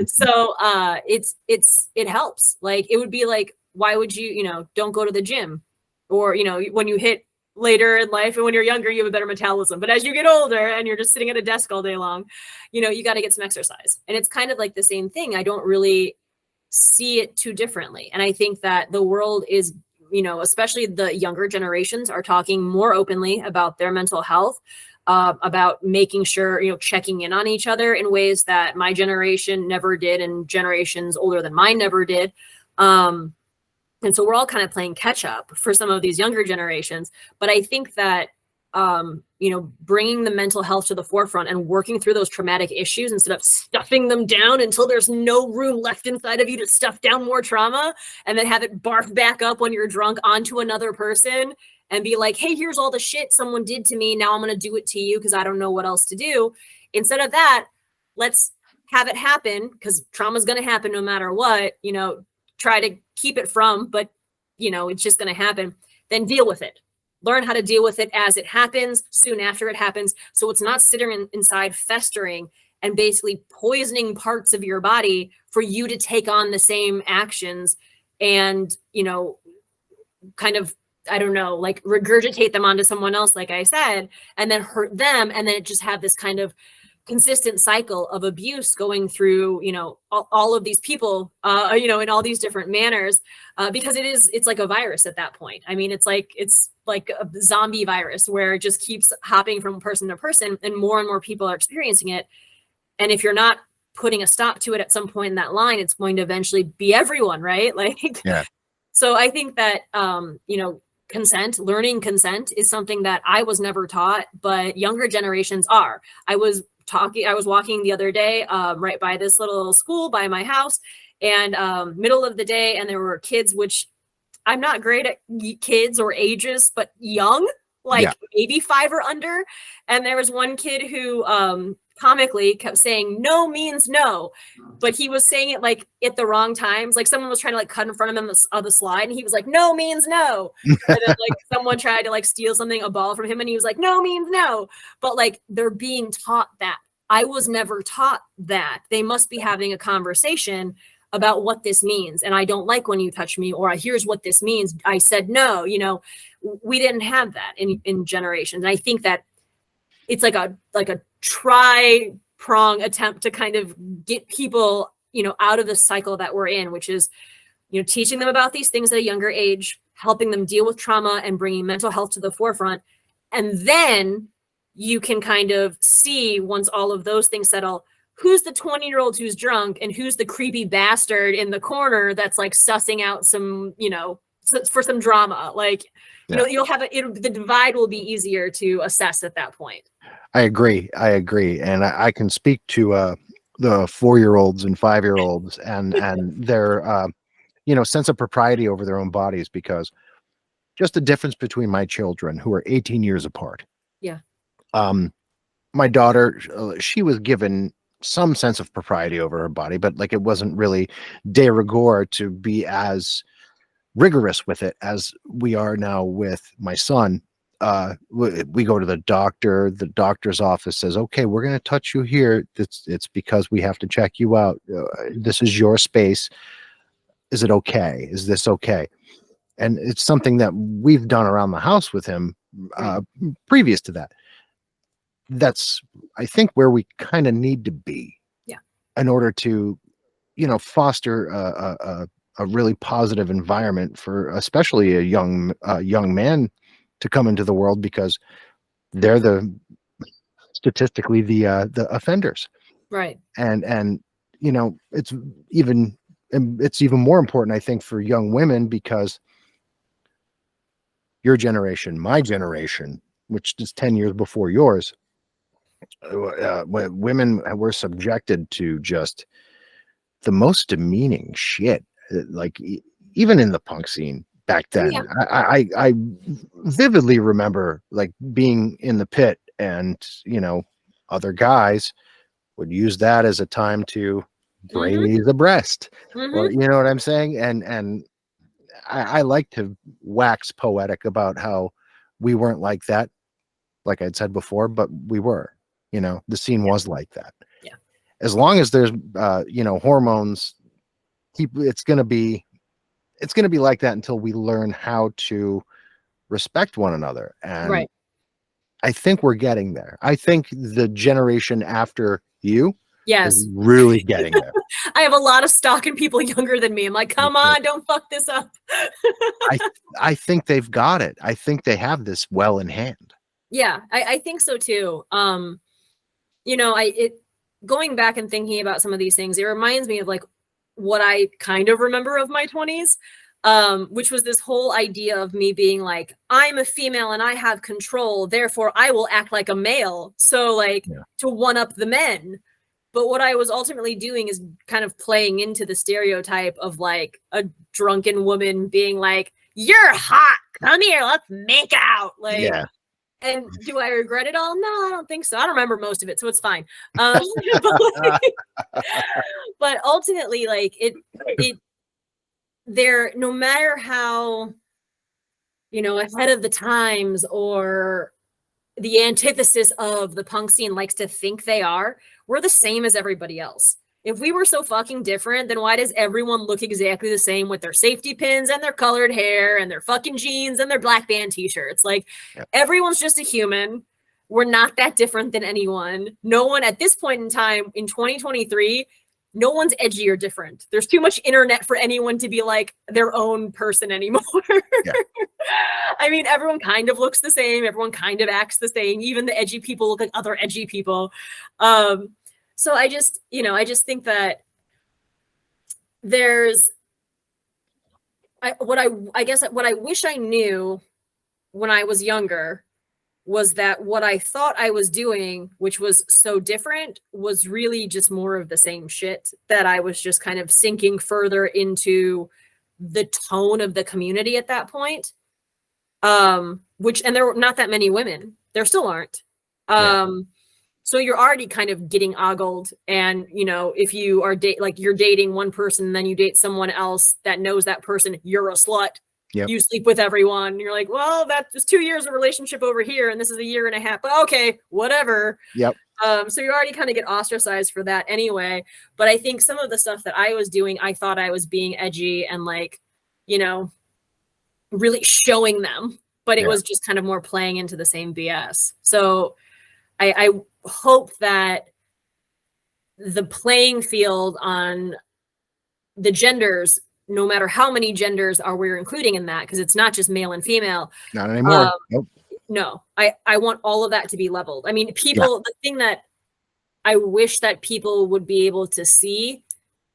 So it helps. It would be why would you, don't go to the gym, or, when you hit later in life and when you're younger, you have a better metabolism. But as you get older and you're just sitting at a desk all day long, you got to get some exercise. And it's kind of like the same thing. I don't really see it too differently. And I think that the world is, especially the younger generations, are talking more openly about their mental health, about making sure, checking in on each other in ways that my generation never did and generations older than mine never did. And so we're all kind of playing catch up for some of these younger generations. But I think that, bringing the mental health to the forefront and working through those traumatic issues instead of stuffing them down until there's no room left inside of you to stuff down more trauma, and then have it barf back up when you're drunk onto another person and be like, hey, here's all the shit someone did to me. Now I'm going to do it to you because I don't know what else to do. Instead of that, let's have it happen, because trauma is going to happen no matter what, try to keep it from, but it's just going to happen. Then deal with it. Learn how to deal with it as it happens, soon after it happens. So it's not sitting inside festering and basically poisoning parts of your body for you to take on the same actions and, kind of, I don't know, regurgitate them onto someone else, like I said, and then hurt them. And then it just have this kind of consistent cycle of abuse going through, all of these people, in all these different manners, because it's like a virus at that point. It's like a zombie virus where it just keeps hopping from person to person, and more people are experiencing it. And if you're not putting a stop to it at some point in that line, it's going to eventually be everyone, right? Yeah. So I think that, learning consent is something that I was never taught, but younger generations are. I was walking the other day, right by this little school by my house, and middle of the day, and there were kids, which I'm not great at kids or ages, but young, maybe 5 or under. And there was one kid who comically kept saying no means no, but he was saying it at the wrong times. Someone was trying to cut in front of him on the slide, and he was like, no means no. And then someone tried to steal something, a ball from him, and he was like, no means no. But they're being taught that. I was never taught that. They must be having a conversation about what this means. And I don't like when you touch me, or here's what this means. I said no. We didn't have that in generations. And I think that it's like a tri-prong attempt to kind of get people, out of the cycle that we're in, which is teaching them about these things at a younger age, helping them deal with trauma and bringing mental health to the forefront. And then you can kind of see, once all of those things settle, who's the 20-year-old who's drunk and who's the creepy bastard in the corner that's like sussing out some, for some drama. Like, you'll have the divide will be easier to assess at that point. I agree. And I can speak to the 4-year-olds and 5-year-olds and their sense of propriety over their own bodies, because just the difference between my children, who are 18 years apart. Yeah. My daughter, she was given some sense of propriety over her body, but like it wasn't really de rigueur to be as rigorous with it as we are now with my son. We go to the doctor's office says, okay, we're going to touch you here. It's because we have to check you out. This is your space. Is it okay? Is this okay? And it's something that we've done around the house with him previous to that. That's, I think, where we kind of need to be in order to, foster a really positive environment for especially a young man to come into the world, because they're statistically the offenders. Right. And it's even more important, I think, for young women, because your generation, my generation, which is 10 years before yours, women were subjected to just the most demeaning shit, like even in the punk scene back then. I vividly remember like being in the pit, and other guys would use that as a time to bray me the breast, or you know what I'm saying. And I like to wax poetic about how we weren't like that, like I'd said before, but we were. The scene was like that. Yeah. As long as there's hormones, it's gonna be like that until we learn how to respect one another. And I think we're getting there. I think the generation after you is really getting there. I have a lot of stock in people younger than me. I'm like, come on, don't fuck this up. I think they've got it. I think they have this well in hand. Yeah, I think so too. Going back and thinking about some of these things, it reminds me of like what I kind of remember of my 20s, which was this whole idea of me being like, I'm a female and I have control, therefore I will act like a male. So like to one up the men. But what I was ultimately doing is kind of playing into the stereotype of like a drunken woman being like, you're hot, come here, let's make out. Like, and do I regret it all? No, I don't think so. I don't remember most of it, so it's fine. But ultimately, like they're, no matter how, ahead of the times or the antithesis of the punk scene likes to think they are, we're the same as everybody else. If we were so fucking different, then why does everyone look exactly the same with their safety pins and their colored hair and their fucking jeans and their black band t-shirts? Like, everyone's just a human. We're not that different than anyone. No one at this point in time in 2023, no one's edgy or different. There's too much internet for anyone to be like their own person anymore. I mean, everyone kind of looks the same. Everyone kind of acts the same. Even the edgy people look like other edgy people. So I just think that there's what I wish I knew when I was younger was that what I thought I was doing, which was so different, was really just more of the same shit, that I was just kind of sinking further into the tone of the community at that point. And there were not that many women. There still aren't. So you're already kind of getting ogled, and if you are you're dating one person, and then you date someone else that knows that person, you're a slut. You sleep with everyone. You're like, well, that's 2 years of relationship over here, and this is a year and a half. But okay, whatever. So you already kind of get ostracized for that anyway. But I think some of the stuff that I was doing, I thought I was being edgy and really showing them, but it was just kind of more playing into the same BS. So I hope that the playing field on the genders no matter how many genders are we're including in that, because it's not just male and female. Not anymore. Um, Nope. no, I want all of that to be leveled. I mean, Yeah. the thing that I wish that people would be able to see,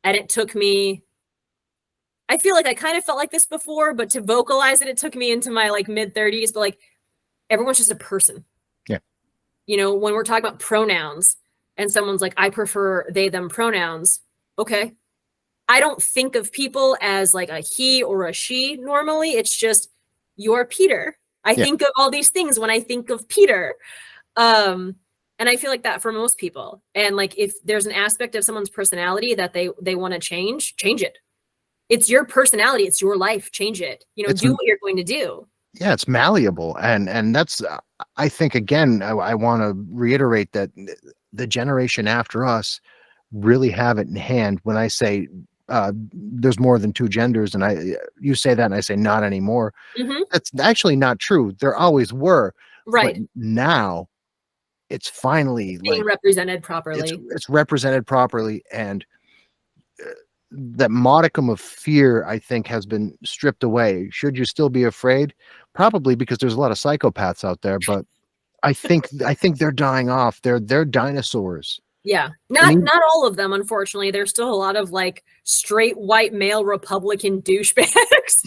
and it took me, I feel like I kind of felt like this before, but to vocalize it, it took me into my like mid-30s, but like everyone's just a person. Yeah. You know, when we're talking about pronouns and someone's like, I prefer they, them pronouns. Okay. I don't think of people as like a he or a she normally. It's just, you're Peter. I think of all these things when I think of Peter. And I feel like that for most people. And like, if there's an aspect of someone's personality that they want to change it. It's your personality. It's your life. Change it. You know, do what you're going to do. Yeah, it's malleable. And that's, I think, again, I want to reiterate that the generation after us really have it in hand. When I say there's more than two genders, and you say that and I say not anymore. Mm-hmm. That's actually not true. There always were. Right. But now it's finally being represented properly. It's represented properly. And that modicum of fear, I think, has been stripped away. Should you still be afraid? Probably, because there's a lot of psychopaths out there, but I think they're dying off. They're dinosaurs. Yeah. Not all of them, unfortunately. There's still a lot of like straight white male Republican douchebags.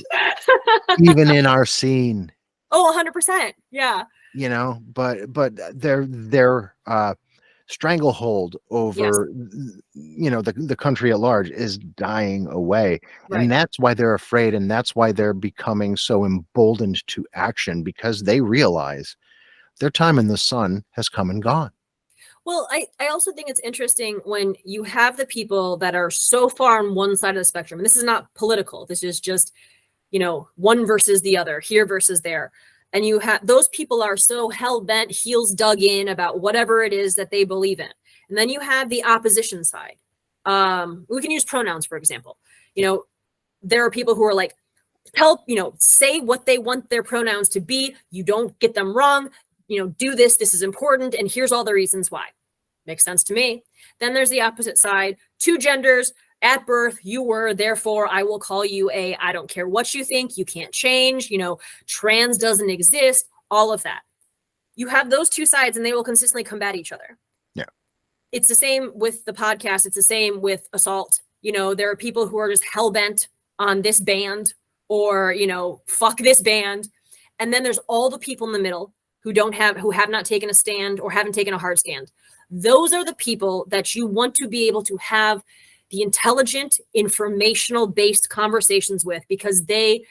Even in our scene. Oh, 100%. Yeah. You know, but their stranglehold over you know, the country at large is dying away. Right. And that's why they're afraid, and that's why they're becoming so emboldened to action, because they realize their time in the sun has come and gone. Well, I also think it's interesting when you have the people that are so far on one side of the spectrum, and this is not political, this is just, you know, one versus the other, here versus there. And you have those people are so hell-bent, heels dug in about whatever it is that they believe in. And then you have the opposition side. We can use pronouns, for example. You know, there are people who are like, say what they want their pronouns to be. You don't get them wrong. You know, do this. This is important. And here's all the reasons why. Makes sense to me. Then there's the opposite side. Two genders. At birth, you were, therefore, I will call you a, I don't care what you think, you can't change, you know, trans doesn't exist, all of that. You have those two sides and they will consistently combat each other. Yeah. It's the same with the podcast. It's the same with assault. You know, there are people who are just hell-bent on this band or, you know, fuck this band. And then there's all the people in the middle who have not taken a stand or haven't taken a hard stand. Those are the people that you want to be able to have the intelligent, informational-based conversations with, because they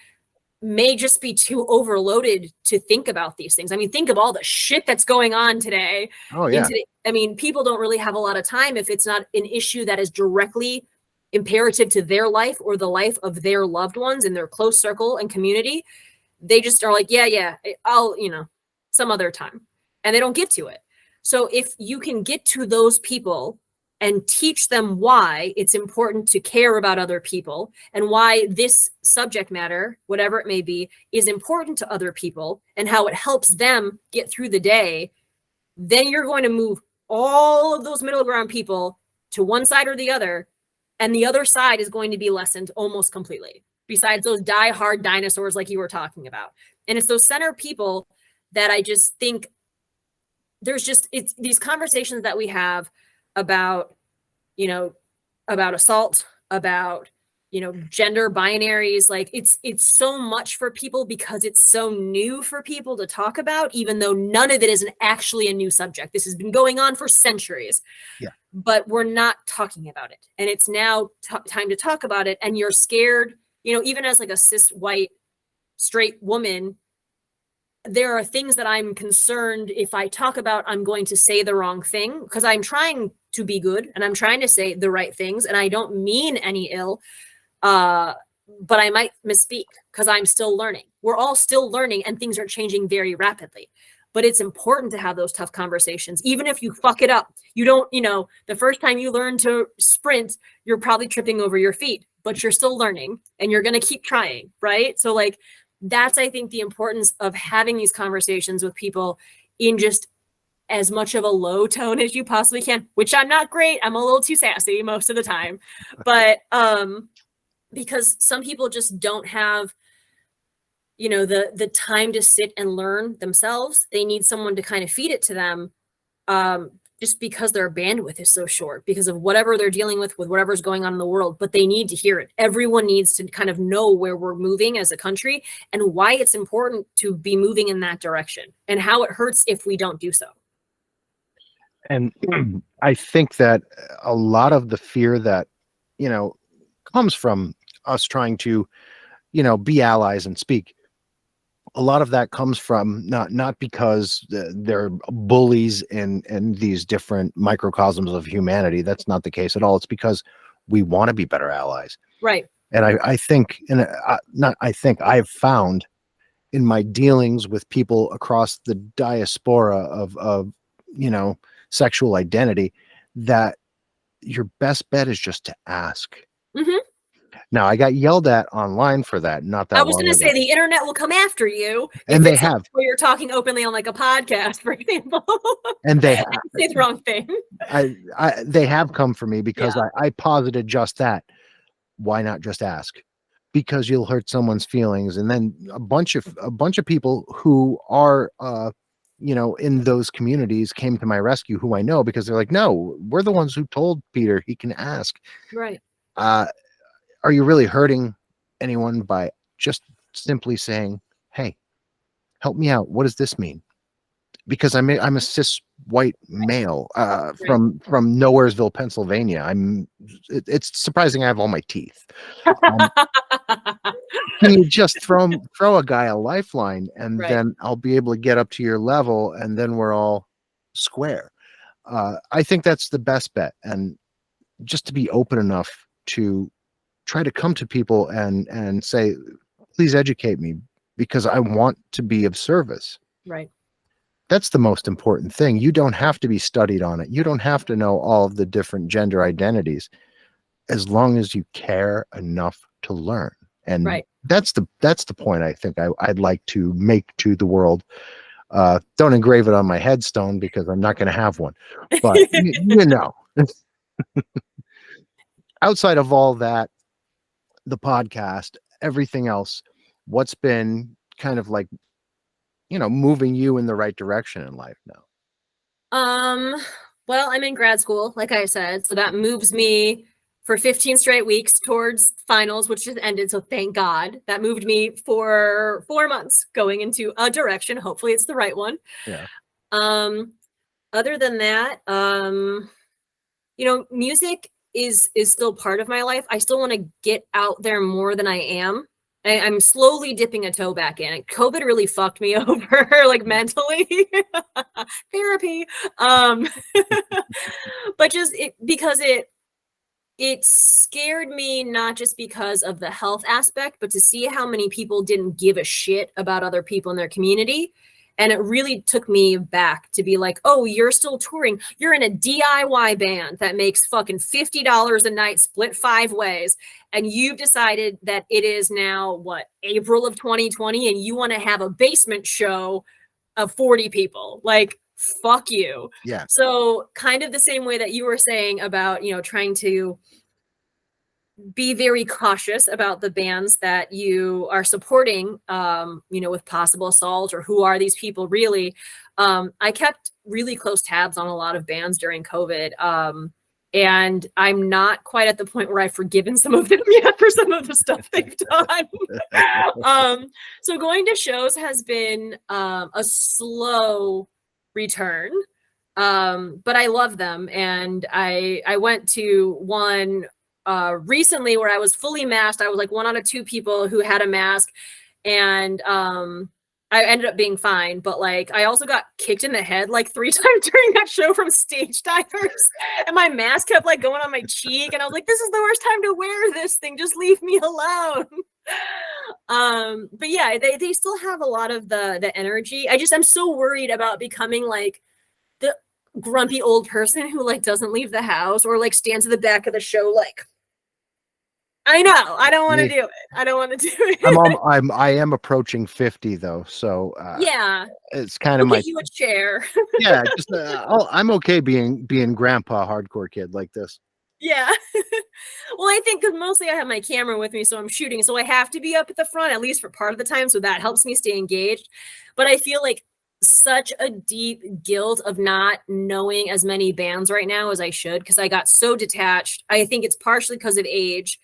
may just be too overloaded to think about these things. I mean, think of all the shit that's going on today. Oh, yeah. I mean, people don't really have a lot of time if it's not an issue that is directly imperative to their life or the life of their loved ones in their close circle and community. They just are like, yeah, I'll, you know, some other time. And they don't get to it. So if you can get to those people and teach them why it's important to care about other people and why this subject matter, whatever it may be, is important to other people and how it helps them get through the day, then you're going to move all of those middle ground people to one side or the other, and the other side is going to be lessened almost completely, besides those die-hard dinosaurs like you were talking about. And it's those center people that I just think it's these conversations that we have about, you know, about assault, about, you know, gender binaries. Like it's so much for people because it's so new for people to talk about, even though none of it is actually a new subject. This has been going on for centuries, but we're not talking about it. And it's now time to talk about it. And you're scared, you know, even as like a cis white straight woman, there are things that I'm concerned if I talk about, I'm going to say the wrong thing, because I'm trying to be good and I'm trying to say the right things and I don't mean any ill, but I might misspeak because I'm still learning. We're all still learning and things are changing very rapidly, but it's important to have those tough conversations. Even if you fuck it up, you don't, you know, the first time you learn to sprint, you're probably tripping over your feet, but you're still learning and you're going to keep trying. Right. So like, that's, I think, the importance of having these conversations with people in just as much of a low tone as you possibly can, which I'm not great. I'm a little too sassy most of the time, but because some people just don't have, the time to sit and learn themselves. They need someone to kind of feed it to them, just because their bandwidth is so short because of whatever they're dealing with whatever's going on in the world. But they need to hear it. Everyone needs to kind of know where we're moving as a country and why it's important to be moving in that direction and how it hurts if we don't do so. And I think that a lot of the fear that, comes from us trying to, be allies and speak, a lot of that comes from not because they're bullies in these different microcosms of humanity. That's not the case at all. It's because we want to be better allies. Right. And I think, I've found in my dealings with people across the diaspora of sexual identity that your best bet is just to ask. Mm-hmm. Now, I got yelled at online for that. Not that I was going to say the internet will come after you, and they have. Where you're talking openly on like a podcast, for example, and they have. Say the wrong thing. They have come for me because I posited just that. Why not just ask? Because you'll hurt someone's feelings, and then a bunch of people who are in those communities came to my rescue, who I know, because they're like, no, we're the ones who told Peter he can ask. Right. Are you really hurting anyone by just simply saying, hey, help me out? What does this mean? Because I'm a cis white male from Nowheresville, Pennsylvania. It's surprising I have all my teeth. Can you just throw a guy a lifeline, and then I'll be able to get up to your level, and then we're all square. I think that's the best bet, and just to be open enough to try to come to people and say, please educate me, because I want to be of service. Right. That's the most important thing. You don't have to be studied on it. You don't have to know all of the different gender identities, as long as you care enough to learn. And that's the point I think I'd like to make to the world. Don't engrave it on my headstone, because I'm not going to have one. But outside of all that, the podcast, everything else, what's been kind of like, moving you in the right direction in life now? Well, I'm in grad school, like I said, so that moves me for 15 straight weeks towards finals, which just ended. So thank God. That moved me for 4 months going into a direction. Hopefully it's the right one. Yeah. Other than that, music is still part of my life. I still want to get out there more than I am. I'm slowly dipping a toe back in. COVID really fucked me over, like mentally. Therapy. But just because it scared me, not just because of the health aspect, but to see how many people didn't give a shit about other people in their community. And it really took me back to be like, oh, you're still touring. You're in a DIY band that makes fucking $50 a night, split 5 ways. And you've decided that it is now, April of 2020, and you want to have a basement show of 40 people. Like, fuck you. Yeah. So kind of the same way that you were saying about, trying to be very cautious about the bands that you are supporting, with possible assault, or who are these people really. I kept really close tabs on a lot of bands during COVID. And I'm not quite at the point where I've forgiven some of them yet for some of the stuff they've done. So going to shows has been a slow return. But I love them. And I went to one recently where I was fully masked. I was like one out of 2 people who had a mask, and I ended up being fine. But like, I also got kicked in the head like 3 times during that show from stage divers, and my mask kept like going on my cheek, and I was like, this is the worst time to wear this thing. Just leave me alone. But yeah, they still have a lot of the energy. I'm so worried about becoming like the grumpy old person who like doesn't leave the house, or like stands at the back of the show like, I know, I don't want to do it. I don't want to do it. I am approaching 50 though, so yeah, it's kind of get you a chair. Yeah, just I'm okay being grandpa hardcore kid like this. Yeah. Well, I think because mostly I have my camera with me, so I'm shooting. So I have to be up at the front, at least for part of the time. So that helps me stay engaged. But I feel like such a deep guilt of not knowing as many bands right now as I should because I got so detached. I think it's partially because of age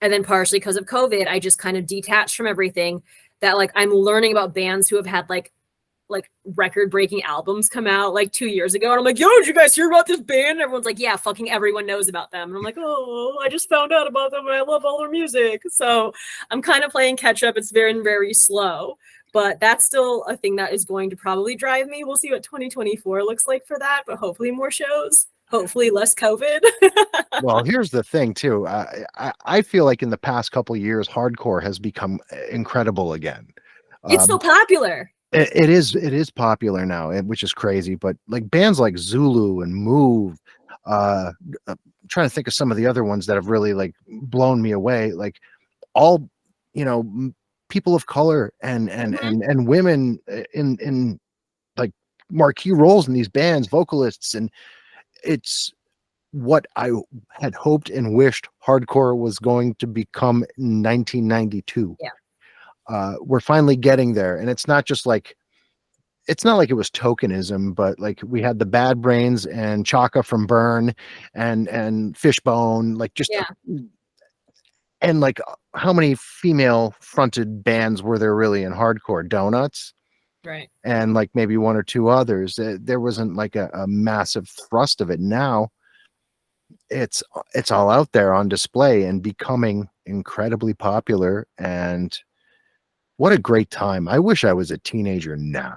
and then partially because of COVID. I just kind of detached from everything that like I'm learning about bands who have had like record breaking albums come out like 2 years ago. And I'm like, yo, did you guys hear about this band? And everyone's like, yeah, fucking everyone knows about them. And I'm like, oh, I just found out about them and I love all their music. So I'm kind of playing catch up. It's very, very slow, but that's still a thing that is going to probably drive me. We'll see what 2024 looks like for that, but hopefully more shows, hopefully less COVID. Well, here's the thing too. I feel like in the past couple of years, hardcore has become incredible again. It's so popular. It is popular now, which is crazy. But like bands like Zulu and Move, trying to think of some of the other ones that have really like blown me away. Like all, people of color and women in like marquee roles in these bands, vocalists, and it's what I had hoped and wished hardcore was going to become in 1992. Yeah. We're finally getting there, and it's not like it was tokenism, but like we had the Bad Brains and Chaka from Burn and Fishbone, like just Yeah. and like how many female fronted bands were there really in hardcore? Donuts, Right. and like maybe one or two others. There wasn't like a massive thrust of it. Now it's all out there on display and becoming incredibly popular. And what a great time. I wish I was a teenager now.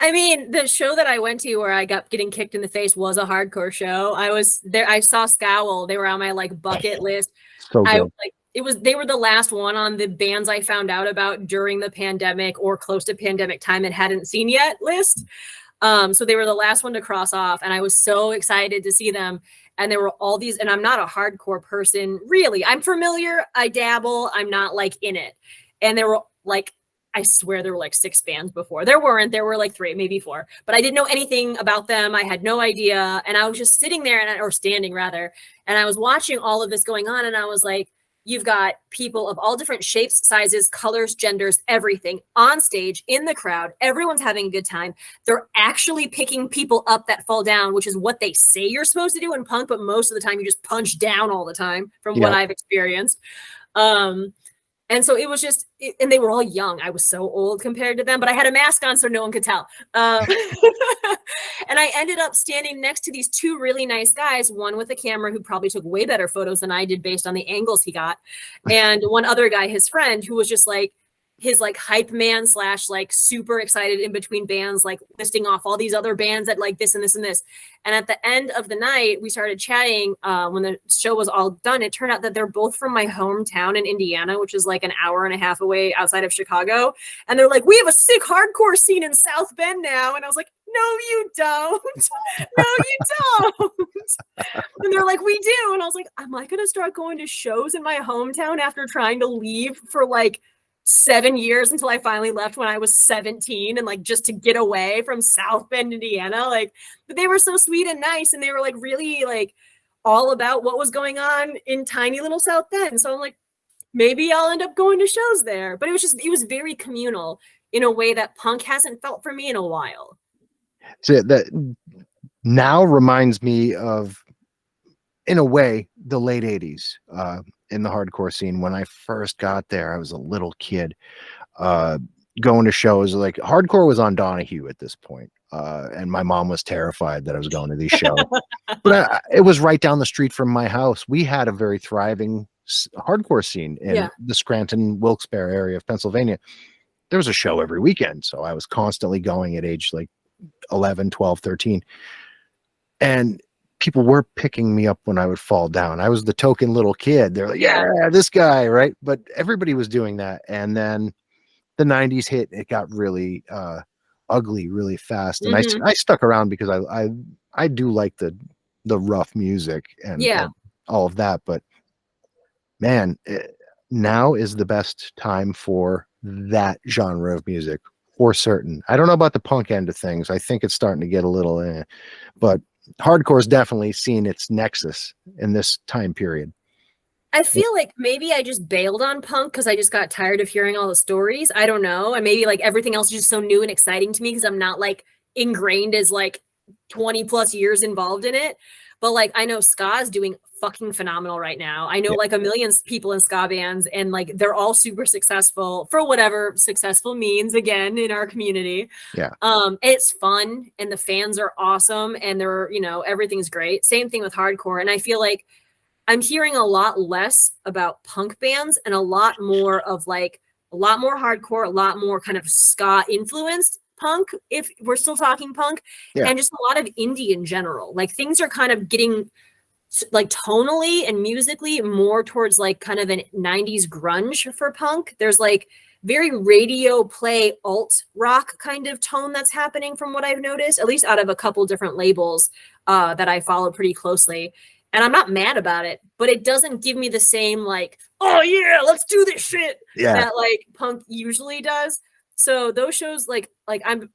I mean, the show that I went to where I got getting kicked in the face was a hardcore show. I was there. I saw Scowl. They were on my like bucket list. So I good. like they were the last one on the bands I found out about during the pandemic or close to pandemic time and hadn't seen yet list. So they were the last one to cross off, and I was so excited to see them. And there were all these, and I'm not a hardcore person, really. I'm familiar, I dabble, I'm not like in it. And there were like, I swear there were like 6 bands before. There were like 3, maybe 4, but I didn't know anything about them. I had no idea. And I was just sitting there or standing rather. And I was watching all of this going on. And I was like, you've got people of all different shapes, sizes, colors, genders, everything on stage in the crowd. Everyone's having a good time. They're actually picking people up that fall down, which is what they say you're supposed to do in punk. But most of the time you just punch down all the time from what I've experienced. And so it was just, and they were all young. I was so old compared to them, but I had a mask on so no one could tell. And I ended up standing next to these 2 really nice guys, one with a camera who probably took way better photos than I did based on the angles he got. And one other guy, his friend, who was just like his like hype man / like super excited in between bands, like listing off all these other bands that like this and this and this. And at the end of the night, we started chatting when the show was all done. It turned out that they're both from my hometown in Indiana, which is like an hour and a half away outside of Chicago. And they're like, we have a sick hardcore scene in South Bend now. And I was like, no, you don't. No, you don't. And they're like, we do. And I was like, am I going to start going to shows in my hometown after trying to leave for like 7 years until I finally left when I was 17 and like just to get away from South Bend, Indiana? Like, but they were so sweet and nice, and they were like really like all about what was going on in tiny little South Bend. So I'm like, maybe I'll end up going to shows there. But it was very communal in a way that punk hasn't felt for me in a while. So that now reminds me of, in a way, the late 80s in the hardcore scene. When I first got there, I was a little kid going to shows. Like hardcore was on Donahue at this point, and my mom was terrified that I was going to these shows. But it was right down the street from my house. We had a very thriving hardcore scene in the Scranton, Wilkes-Barre area of Pennsylvania. There was a show every weekend, so I was constantly going at age like 11, 12, 13. And people were picking me up when I would fall down. I was the token little kid. They're like, yeah, this guy, right? But everybody was doing that. And then the 90s hit. It got really ugly really fast. And I stuck around because I do like the rough music and all of that. But man, now is the best time for that genre of music, for certain. I don't know about the punk end of things. I think it's starting to get a little but hardcore's definitely seen its nexus in this time period. I feel like maybe I just bailed on punk because I just got tired of hearing all the stories. I don't know. And maybe like everything else is just so new and exciting to me because I'm not like ingrained as like 20 plus years involved in it. But like I know ska is doing fucking phenomenal right now. I know like a million people in ska bands and like they're all super successful for whatever successful means again in our community. Yeah. It's fun and the fans are awesome and they're, you know, everything's great. Same thing with hardcore. And I feel like I'm hearing a lot less about punk bands and a lot more of like a lot more hardcore, a lot more kind of ska influenced punk, if we're still talking punk, and just a lot of indie in general. Like things are kind of getting like tonally and musically more towards like kind of an 90s grunge for punk. There's like very radio play alt rock kind of tone that's happening from what I've noticed, at least out of a couple different labels that I follow pretty closely. And I'm not mad about it, but it doesn't give me the same like, oh yeah, let's do this shit that like punk usually does. So those shows like I'm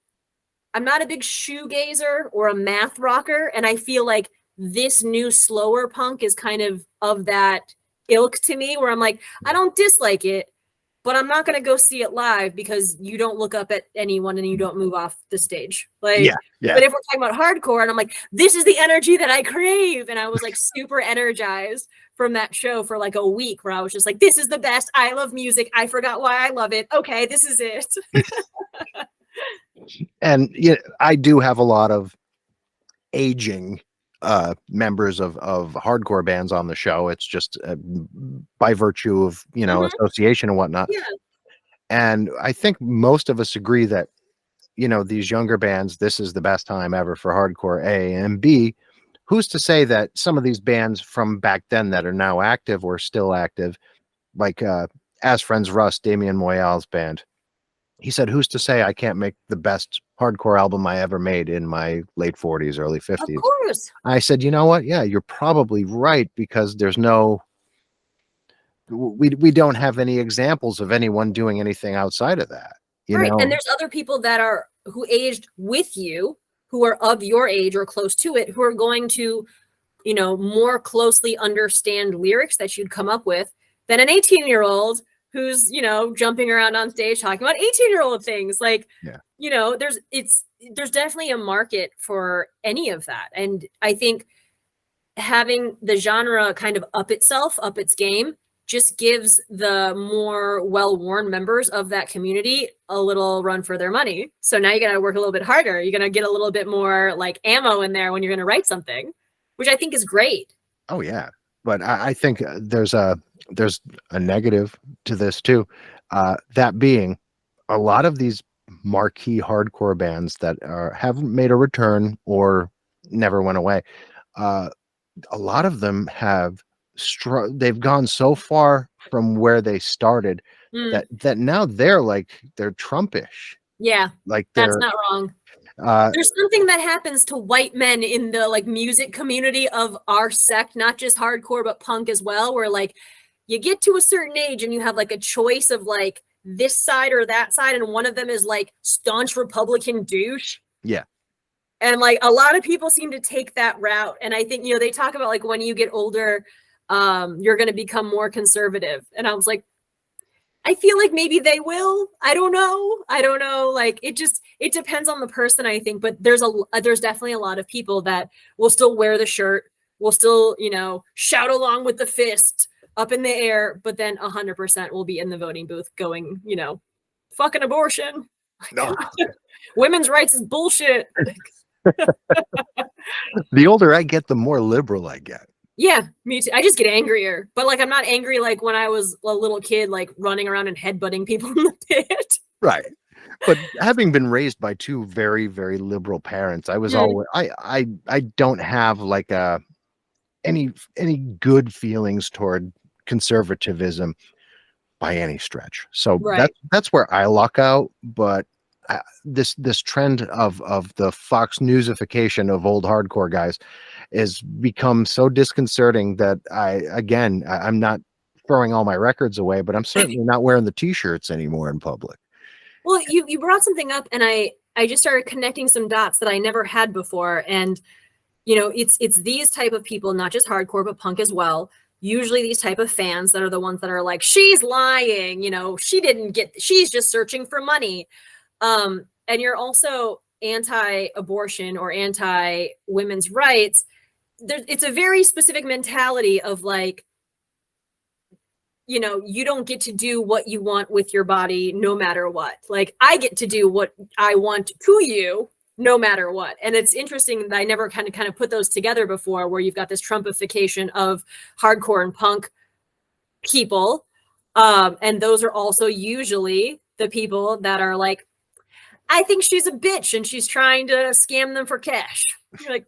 not a big shoegazer or a math rocker, and I feel like this new slower punk is kind of that ilk to me where I'm like, I don't dislike it, but I'm not going to go see it live because you don't look up at anyone and you don't move off the stage. Like, but if we're talking about hardcore and I'm like, this is the energy that I crave. And I was like super energized from that show for like a week where I was just like, this is the best. I love music. I forgot why I love it. Okay, this is it. And yeah, I do have a lot of aging members of hardcore bands on the show. It's just by virtue of, you know, association and whatnot. Yeah. And I think most of us agree that, you know, these younger bands, this is the best time ever for hardcore, A, and B, who's to say that some of these bands from back then that are now active or still active, like As Friends Russ, Damien Moyal's band, he said, who's to say I can't make the best hardcore album I ever made in my late 40s, early 50s? Of course. I said, you know what? Yeah, you're probably right, because there's no, we don't have any examples of anyone doing anything outside of that. You know? And there's other people that are who aged with you, who are of your age or close to it, who are going to, you know, more closely understand lyrics that you'd come up with than an 18-year-old who's, you know, jumping around on stage talking about 18-year-old things. Like, you know, there's definitely a market for any of that. And I think having the genre kind of up its game, just gives the more well-worn members of that community a little run for their money. So now you got to work a little bit harder. You're going to get a little bit more like ammo in there when you're going to write something, which I think is great. Oh yeah. But I think there's a negative to this too. That being, a lot of these marquee hardcore bands that haven't made a return or never went away, a lot of them have they've gone so far from where they started that now they're Trumpish. Yeah, like that's not wrong. There's something that happens to white men in the like music community of our sect, not just hardcore, but punk as well, where like you get to a certain age and you have like a choice of like this side or that side. And one of them is like staunch Republican douche. Yeah. And like a lot of people seem to take that route. And I think, you know, they talk about like when you get older, you're going to become more conservative. And I was like, I feel like maybe they will. I don't know. Like it depends on the person, I think. But there's definitely a lot of people that will still wear the shirt, will still, you know, shout along with the fist up in the air, but then 100% will be in the voting booth going, you know, fucking abortion. No. Women's rights is bullshit. The older I get, the more liberal I get. Yeah, me too. I just get angrier. But like I'm not angry like when I was a little kid, like running around and headbutting people in the pit. Right. But having been raised by two very, very liberal parents, I was always I don't have like any good feelings toward conservatism by any stretch. So that's where I luck out. But this trend of the Fox Newsification of old hardcore guys has become so disconcerting that I'm not throwing all my records away, but I'm certainly not wearing the t-shirts anymore in public. Well, you brought something up and I just started connecting some dots that I never had before. And it's these type of people, not just hardcore, but punk as well. Usually these type of fans that are the ones that are like, she's lying, she's just searching for money. And you're also anti-abortion or anti-women's rights. It's a very specific mentality of like, you don't get to do what you want with your body no matter what. Like, I get to do what I want to you no matter what. And it's interesting that I never kind of put those together before, where you've got this Trumpification of hardcore and punk people. And those are also usually the people that are like, I think she's a bitch and she's trying to scam them for cash. You're like,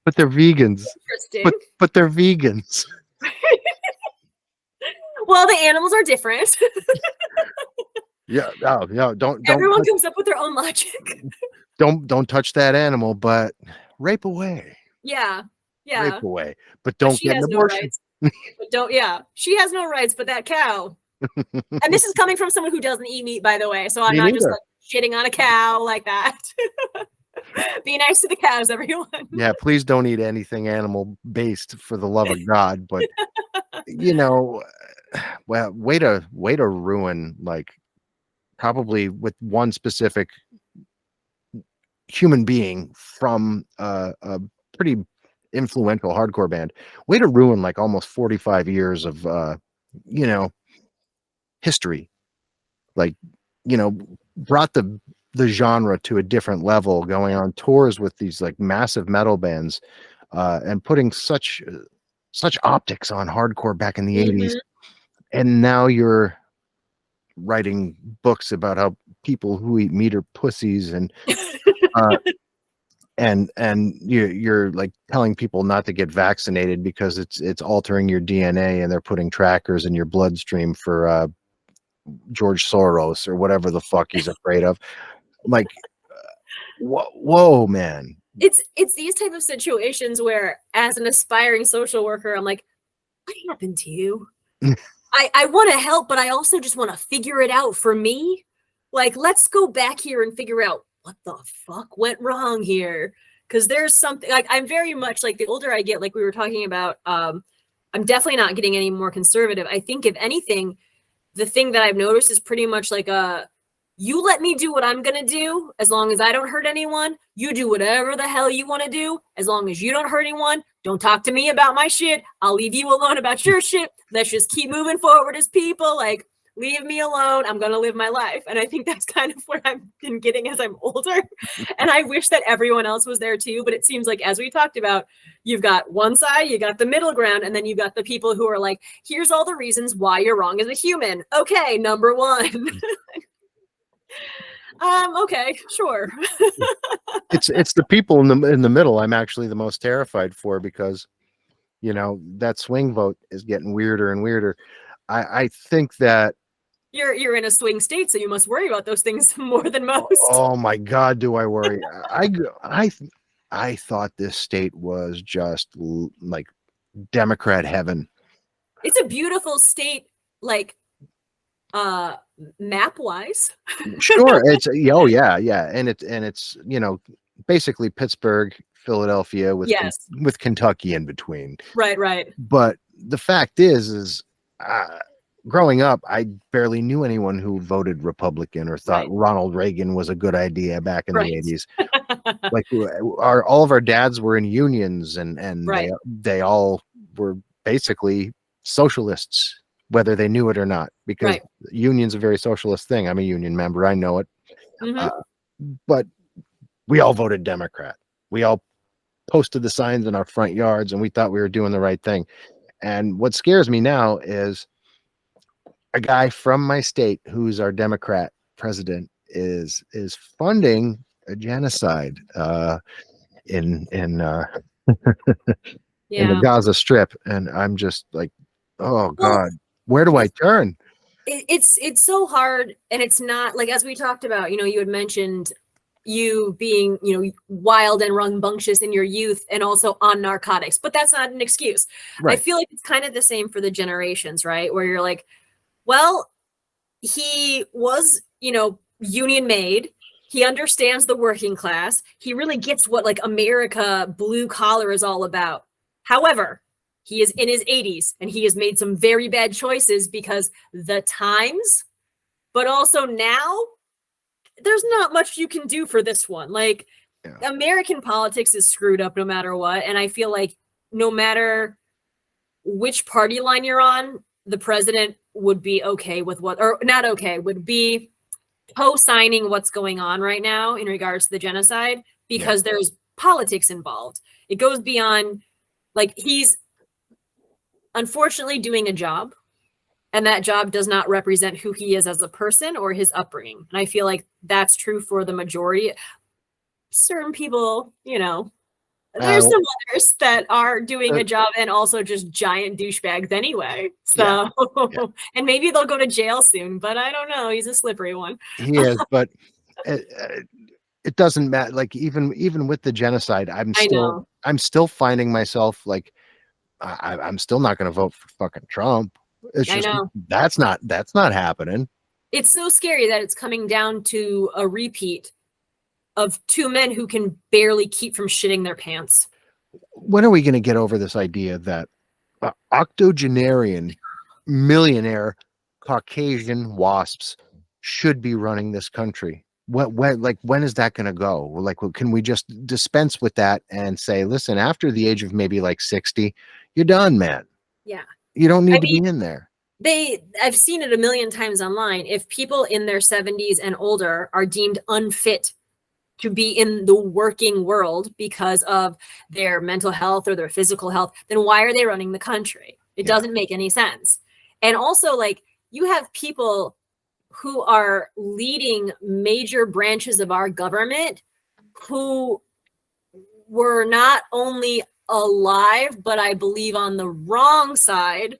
But they're vegans. Interesting. But they're vegans. Well, the animals are different. Yeah. Oh, no. Don't. Everyone comes up with their own logic. Don't touch that animal, but rape away. Yeah. Rape away, but don't get an abortion. No rights. She has no rights, but that cow. And this is coming from someone who doesn't eat meat, by the way. So I'm not just like shitting on a cow like that. Be nice to the cows, everyone. Yeah, please don't eat anything animal based, for the love of God. But well, way to ruin, like, probably with one specific human being from a pretty influential hardcore band. Way to ruin like almost 45 years of history. Like, brought the genre to a different level, going on tours with these like massive metal bands, and putting such optics on hardcore back in the 80s. And now you're writing books about how people who eat meat are pussies, and and you're like telling people not to get vaccinated because it's altering your DNA, and they're putting trackers in your bloodstream for George Soros or whatever the fuck he's afraid of. Like, whoa, man. It's these type of situations where, as an aspiring social worker, I'm like, what happened to you? I want to help, but I also just want to figure it out for me. Like, let's go back here and figure out what the fuck went wrong here. Because there's something, like, I'm very much like, the older I get, like we were talking about, I'm definitely not getting any more conservative. I think, if anything, the thing that I've noticed is pretty much like you let me do what I'm going to do as long as I don't hurt anyone. You do whatever the hell you want to do as long as you don't hurt anyone. Don't talk to me about my shit. I'll leave you alone about your shit. Let's just keep moving forward as people. Like, leave me alone. I'm going to live my life. And I think that's kind of what I've been getting as I'm older. And I wish that everyone else was there too. But it seems like, as we talked about, you've got one side, you got the middle ground, and then you've got the people who are like, here's all the reasons why you're wrong as a human. Okay, number one. Okay, sure. it's the people in the middle I'm actually the most terrified for, because that swing vote is getting weirder and weirder. I think that you're in a swing state, so you must worry about those things more than most. Oh my God, do I worry? I thought this state was just like Democrat heaven. It's a beautiful state, like map wise. Sure. It's yeah. And it's basically Pittsburgh, Philadelphia with Kentucky in between. Right. But the fact is growing up, I barely knew anyone who voted Republican or thought Ronald Reagan was a good idea back in the 80s. Like, all of our dads were in unions, and they all were basically socialists, whether they knew it or not, because union's a very socialist thing. I'm a union member. I know it. But we all voted Democrat. We all posted the signs in our front yards, and we thought we were doing the right thing. And what scares me now is a guy from my state, who's our Democrat president, is funding a genocide in the Gaza Strip, and I'm just like, oh God, where do I turn? It's so hard, and it's not like, as we talked about, you had mentioned you being, wild and rambunctious in your youth and also on narcotics, but that's not an excuse. I feel like it's kind of the same for the generations, right? Where you're like, well, he was, union made. He understands the working class. He really gets what like America blue collar is all about. However, he is in his 80s and he has made some very bad choices because the times, but also now there's not much you can do for this one. Like American politics is screwed up no matter what. And I feel like no matter which party line you're on, the president would be okay with what, or not okay, would be co-signing what's going on right now in regards to the genocide because there's politics involved. It goes beyond, like, he's unfortunately doing a job, and that job does not represent who he is as a person or his upbringing. And I feel like that's true for the majority. Certain people, you know, there's some others that are doing a job and also just giant douchebags anyway. So, and maybe they'll go to jail soon, but I don't know. He's a slippery one. He is, but it doesn't matter. Like even with the genocide, I'm still finding myself like I'm still not going to vote for fucking Trump. It's just that's not happening. It's so scary that it's coming down to a repeat of two men who can barely keep from shitting their pants. When are we going to get over this idea that octogenarian millionaire Caucasian wasps should be running this country? When is that going to go? Like, can we just dispense with that and say, listen, after the age of maybe like 60, you're done, man. Yeah. You don't need to be in there. I've seen it a million times online. If people in their 70s and older are deemed unfit to be in the working world because of their mental health or their physical health, then why are they running the country? It doesn't make any sense. And also, like, you have people who are leading major branches of our government who were not only alive, but I believe on the wrong side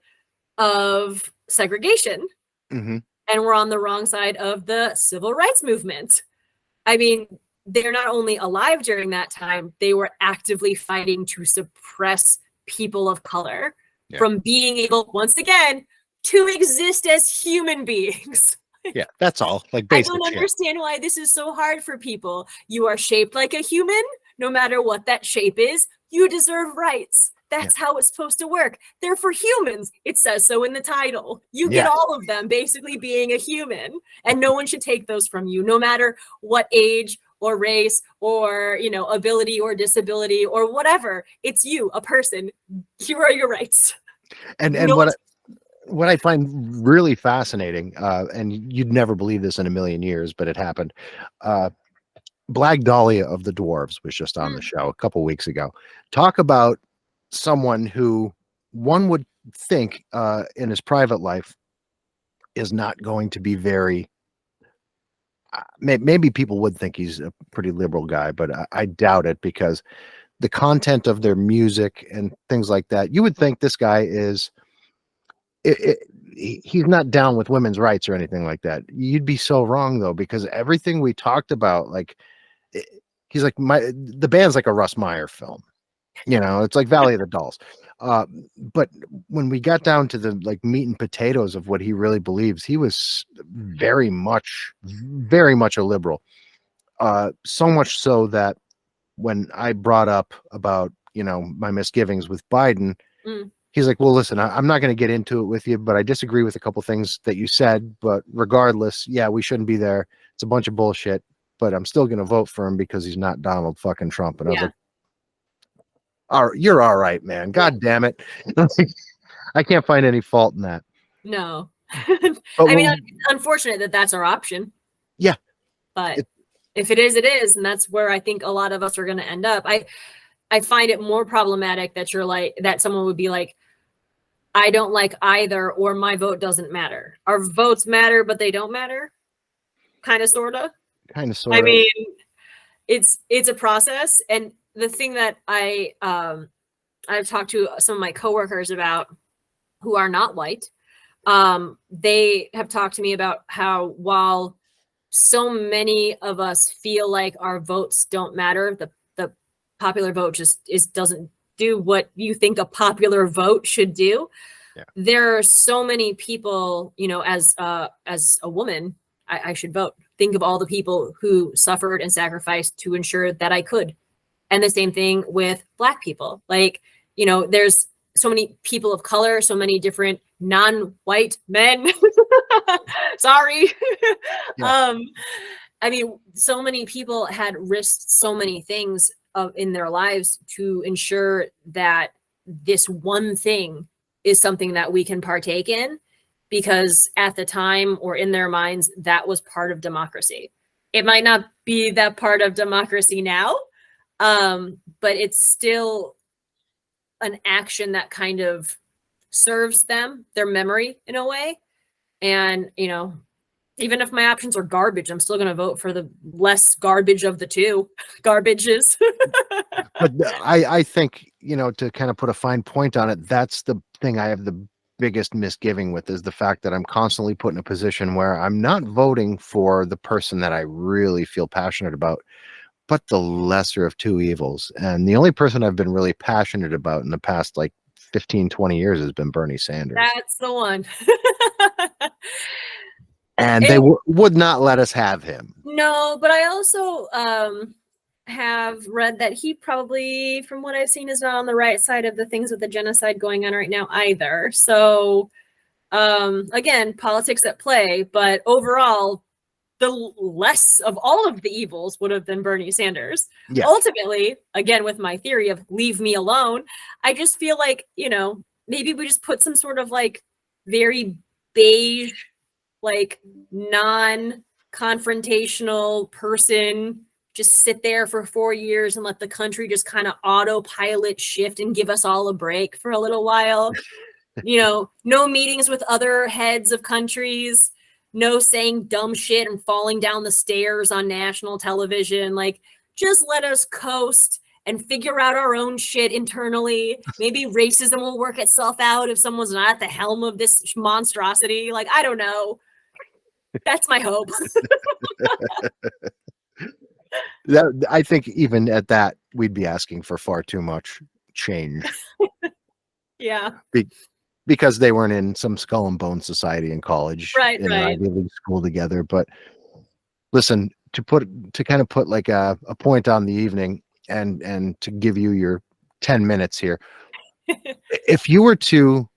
of segregation. Mm-hmm. And we're on the wrong side of the civil rights movement. I mean, they're not only alive during that time, they were actively fighting to suppress people of color from being able, once again, to exist as human beings. Yeah, that's all. Like, basic I don't understand why this is so hard for people. You are shaped like a human, no matter what that shape is. You deserve rights. That's how it's supposed to work. They're for humans. It says so in the title. You get all of them basically being a human, and no one should take those from you, no matter what age or race or, you know, ability or disability or whatever. It's you, a person. Here are your rights. And what I find really fascinating, and you'd never believe this in a million years, but it happened. Black Dahlia of the Dwarves was just on the show a couple weeks ago. Talk about someone who one would think in his private life is not going to be very, maybe people would think he's a pretty liberal guy, but I doubt it, because the content of their music and things like that, you would think this guy is, he's not down with women's rights or anything like that. You'd be so wrong, though, because everything we talked about, like, he's like, the band's like a Russ Meyer film. You know, it's like Valley of the Dolls. But when we got down to the like meat and potatoes of what he really believes, he was very much a liberal. So much so that when I brought up about, you know, my misgivings with Biden, he's like, well, listen, I'm not going to get into it with you, but I disagree with a couple things that you said. But regardless, yeah, we shouldn't be there. It's a bunch of bullshit, but I'm still going to vote for him because he's not Donald fucking Trump. And I was like, you're all right, man. God damn it. I can't find any fault in that. No. I mean, it's unfortunate that that's our option. Yeah. But if it is, it is. And that's where I think a lot of us are going to end up. I find it more problematic that you're like, that someone would be like, I don't like either, or my vote doesn't matter. Our votes matter, but they don't matter. Kind of, sort of. I mean, it's a process. And the thing that I've talked to some of my coworkers about who are not white, they have talked to me about how while so many of us feel like our votes don't matter, the popular vote just doesn't do what you think a popular vote should do. Yeah. There are so many people, you know, as a woman, I should vote, think of all the people who suffered and sacrificed to ensure that I could. And the same thing with Black people. Like, you know, there's so many people of color, so many different non-white men. Sorry. Yeah. I mean, so many people had risked so many things in their lives to ensure that this one thing is something that we can partake in, because at the time or in their minds, that was part of democracy. It might not be that part of democracy now, but it's still an action that kind of serves them, their memory in a way. And, you know, even if my options are garbage, I'm still going to vote for the less garbage of the two garbages. But I think, you know, to kind of put a fine point on it, that's the thing I have the biggest misgiving with, is the fact that I'm constantly put in a position where I'm not voting for the person that I really feel passionate about, but the lesser of two evils. And the only person I've been really passionate about in the past like 15, 20 years has been Bernie Sanders. That's the one. And they would not let us have him. No, but I also have read that he probably, from what I've seen, is not on the right side of the things with the genocide going on right now either. So again, politics at play, but overall, the less of all of the evils would have been Bernie Sanders. Yeah. Ultimately, again, with my theory of leave me alone, I just feel like, you know, maybe we just put some sort of like very beige, like non-confrontational person just sit there for 4 years and let the country just kind of autopilot shift and give us all a break for a little while. You know, no meetings with other heads of countries, no saying dumb shit and falling down the stairs on national television. Like, just let us coast and figure out our own shit internally. Maybe racism will work itself out if someone's not at the helm of this monstrosity. Like, I don't know. That's my hope. That, I think even at that, we'd be asking for far too much change. Yeah. Because they weren't in some skull and bone society in college, Right, in right. an Ivy League school together. But listen, to kind of put like a point on the evening, and to give you your 10 minutes here. If you were to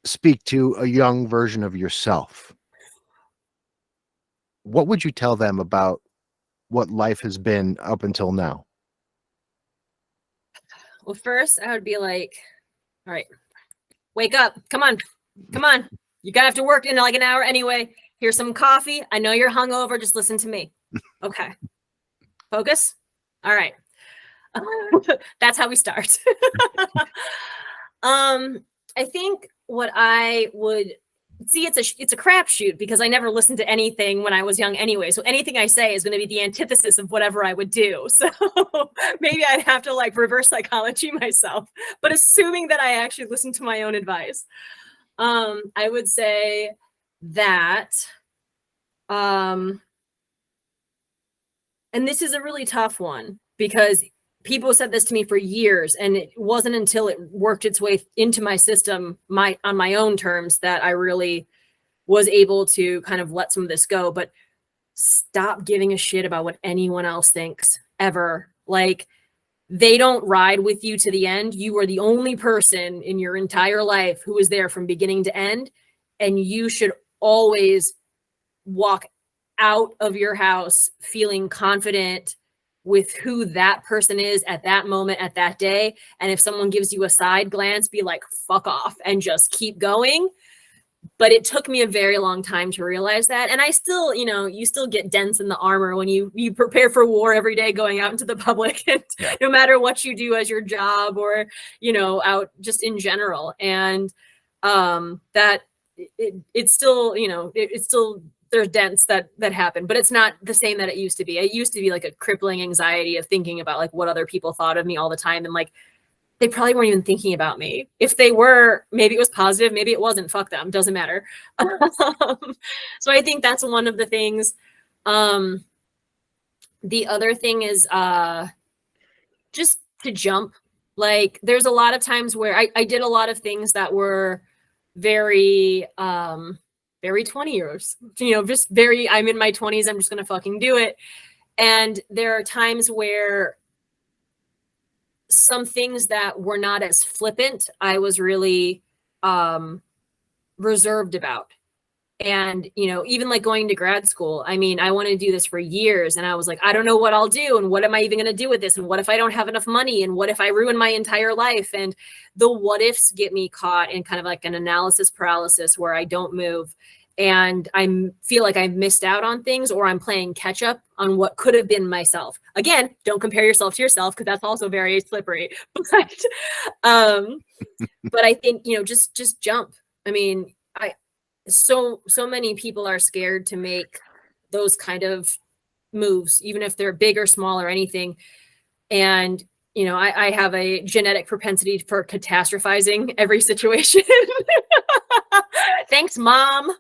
speak to a young version of yourself, what would you tell them about what life has been up until now? Well, first I would be like, all right, wake up. Come on. Come on. You gotta have to work in like an hour anyway. Here's some coffee. I know you're hungover. Just listen to me. Okay. Focus. All right. That's how we start. I think what I would see, it's a crapshoot because I never listened to anything when I was young anyway. So anything I say is going to be the antithesis of whatever I would do. So maybe I'd have to like reverse psychology myself. But assuming that I actually listen to my own advice, I would say that, and this is a really tough one because people said this to me for years, and it wasn't until it worked its way into my system, on my own terms, that I really was able to kind of let some of this go. But stop giving a shit about what anyone else thinks ever. Like, they don't ride with you to the end. You are the only person in your entire life who is there from beginning to end. And you should always walk out of your house feeling confident with who that person is at that moment, at that day. And if someone gives you a side glance, be like, fuck off, and just keep going. But it took me a very long time to realize that. And I still, you know, you still get dents in the armor when you prepare for war every day, going out into the public, and no matter what you do as your job or, you know, out just in general. And that it's still, you know, it's still, there's dents that happen, but it's not the same that it used to be. It used to be like a crippling anxiety of thinking about like what other people thought of me all the time. And like, they probably weren't even thinking about me. If they were, maybe it was positive, maybe it wasn't. Fuck them. Doesn't matter. So I think that's one of the things. The other thing is just to jump. Like, there's a lot of times where I did a lot of things that were very very 20 years, just very, I'm in my 20s. I'm just going to fucking do it. And there are times where some things that were not as flippant, I was really reserved about. And, even like going to grad school, I mean, I wanted to do this for years. And I was like, I don't know what I'll do. And what am I even going to do with this? And what if I don't have enough money? And what if I ruin my entire life? And the what ifs get me caught in kind of like an analysis paralysis where I don't move. And I feel like I've missed out on things, or I'm playing catch up on what could have been myself. Again, don't compare yourself to yourself, because that's also very slippery. But I think, just jump. I mean, so many people are scared to make those kind of moves, even if they're big or small or anything. And, I have a genetic propensity for catastrophizing every situation. Thanks, Mom.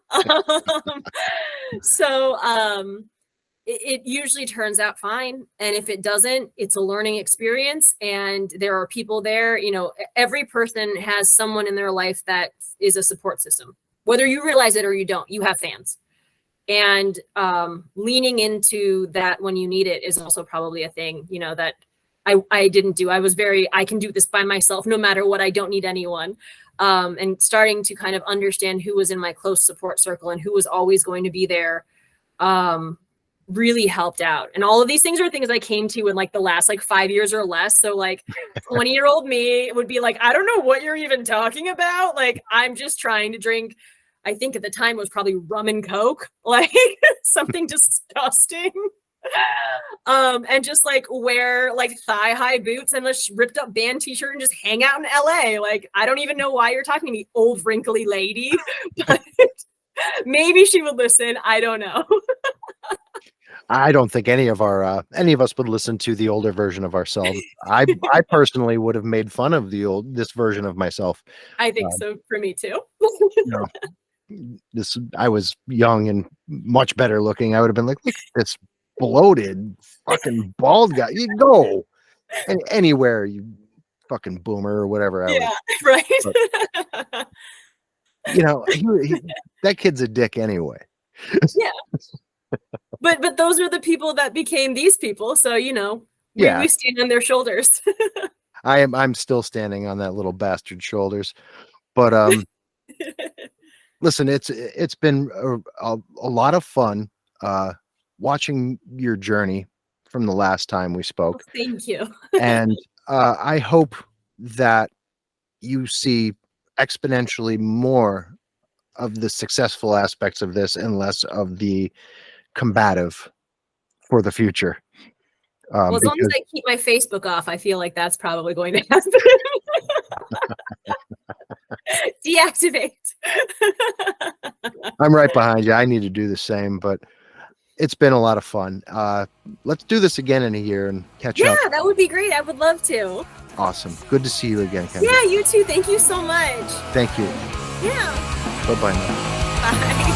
It usually turns out fine. And if it doesn't, it's a learning experience. And there are people there, every person has someone in their life that is a support system. Whether you realize it or you don't, you have fans. And leaning into that when you need it is also probably a thing, that I didn't do. I can do this by myself, no matter what. I don't need anyone. And starting to kind of understand who was in my close support circle and who was always going to be there really helped out. And all of these things are things I came to in like the last 5 years or less. So 20-year-old me would be like, I don't know what you're even talking about. I'm just trying to drink. I think at the time it was probably rum and Coke, something disgusting. And just wear thigh high boots and a ripped up band t-shirt and just hang out in LA. I don't even know why you're talking to me, old wrinkly lady, but maybe she would listen. I don't know. I don't think any of us would listen to the older version of ourselves. I personally would have made fun of this version of myself. I think so for me too. I was young and much better looking. I would have been like, look at this bloated fucking bald guy. You go anywhere, you fucking boomer or whatever. Right. But, that kid's a dick anyway. Yeah. But those are the people that became these people. So, we stand on their shoulders. I'm still standing on that little bastard's shoulders. But listen, it's been a lot of fun watching your journey from the last time we spoke. Well, thank you. And I hope that you see exponentially more of the successful aspects of this and less of the combative for the future. Well, as long as I keep my Facebook off, I feel like that's probably going to happen. Deactivate. I'm right behind you. I need to do the same, but it's been a lot of fun. Let's do this again in a year and catch up. Yeah, that would be great. I would love to. Awesome. Good to see you again, Kendra. Yeah, you too. Thank you so much. Thank you. Yeah. Bye-bye now. Bye.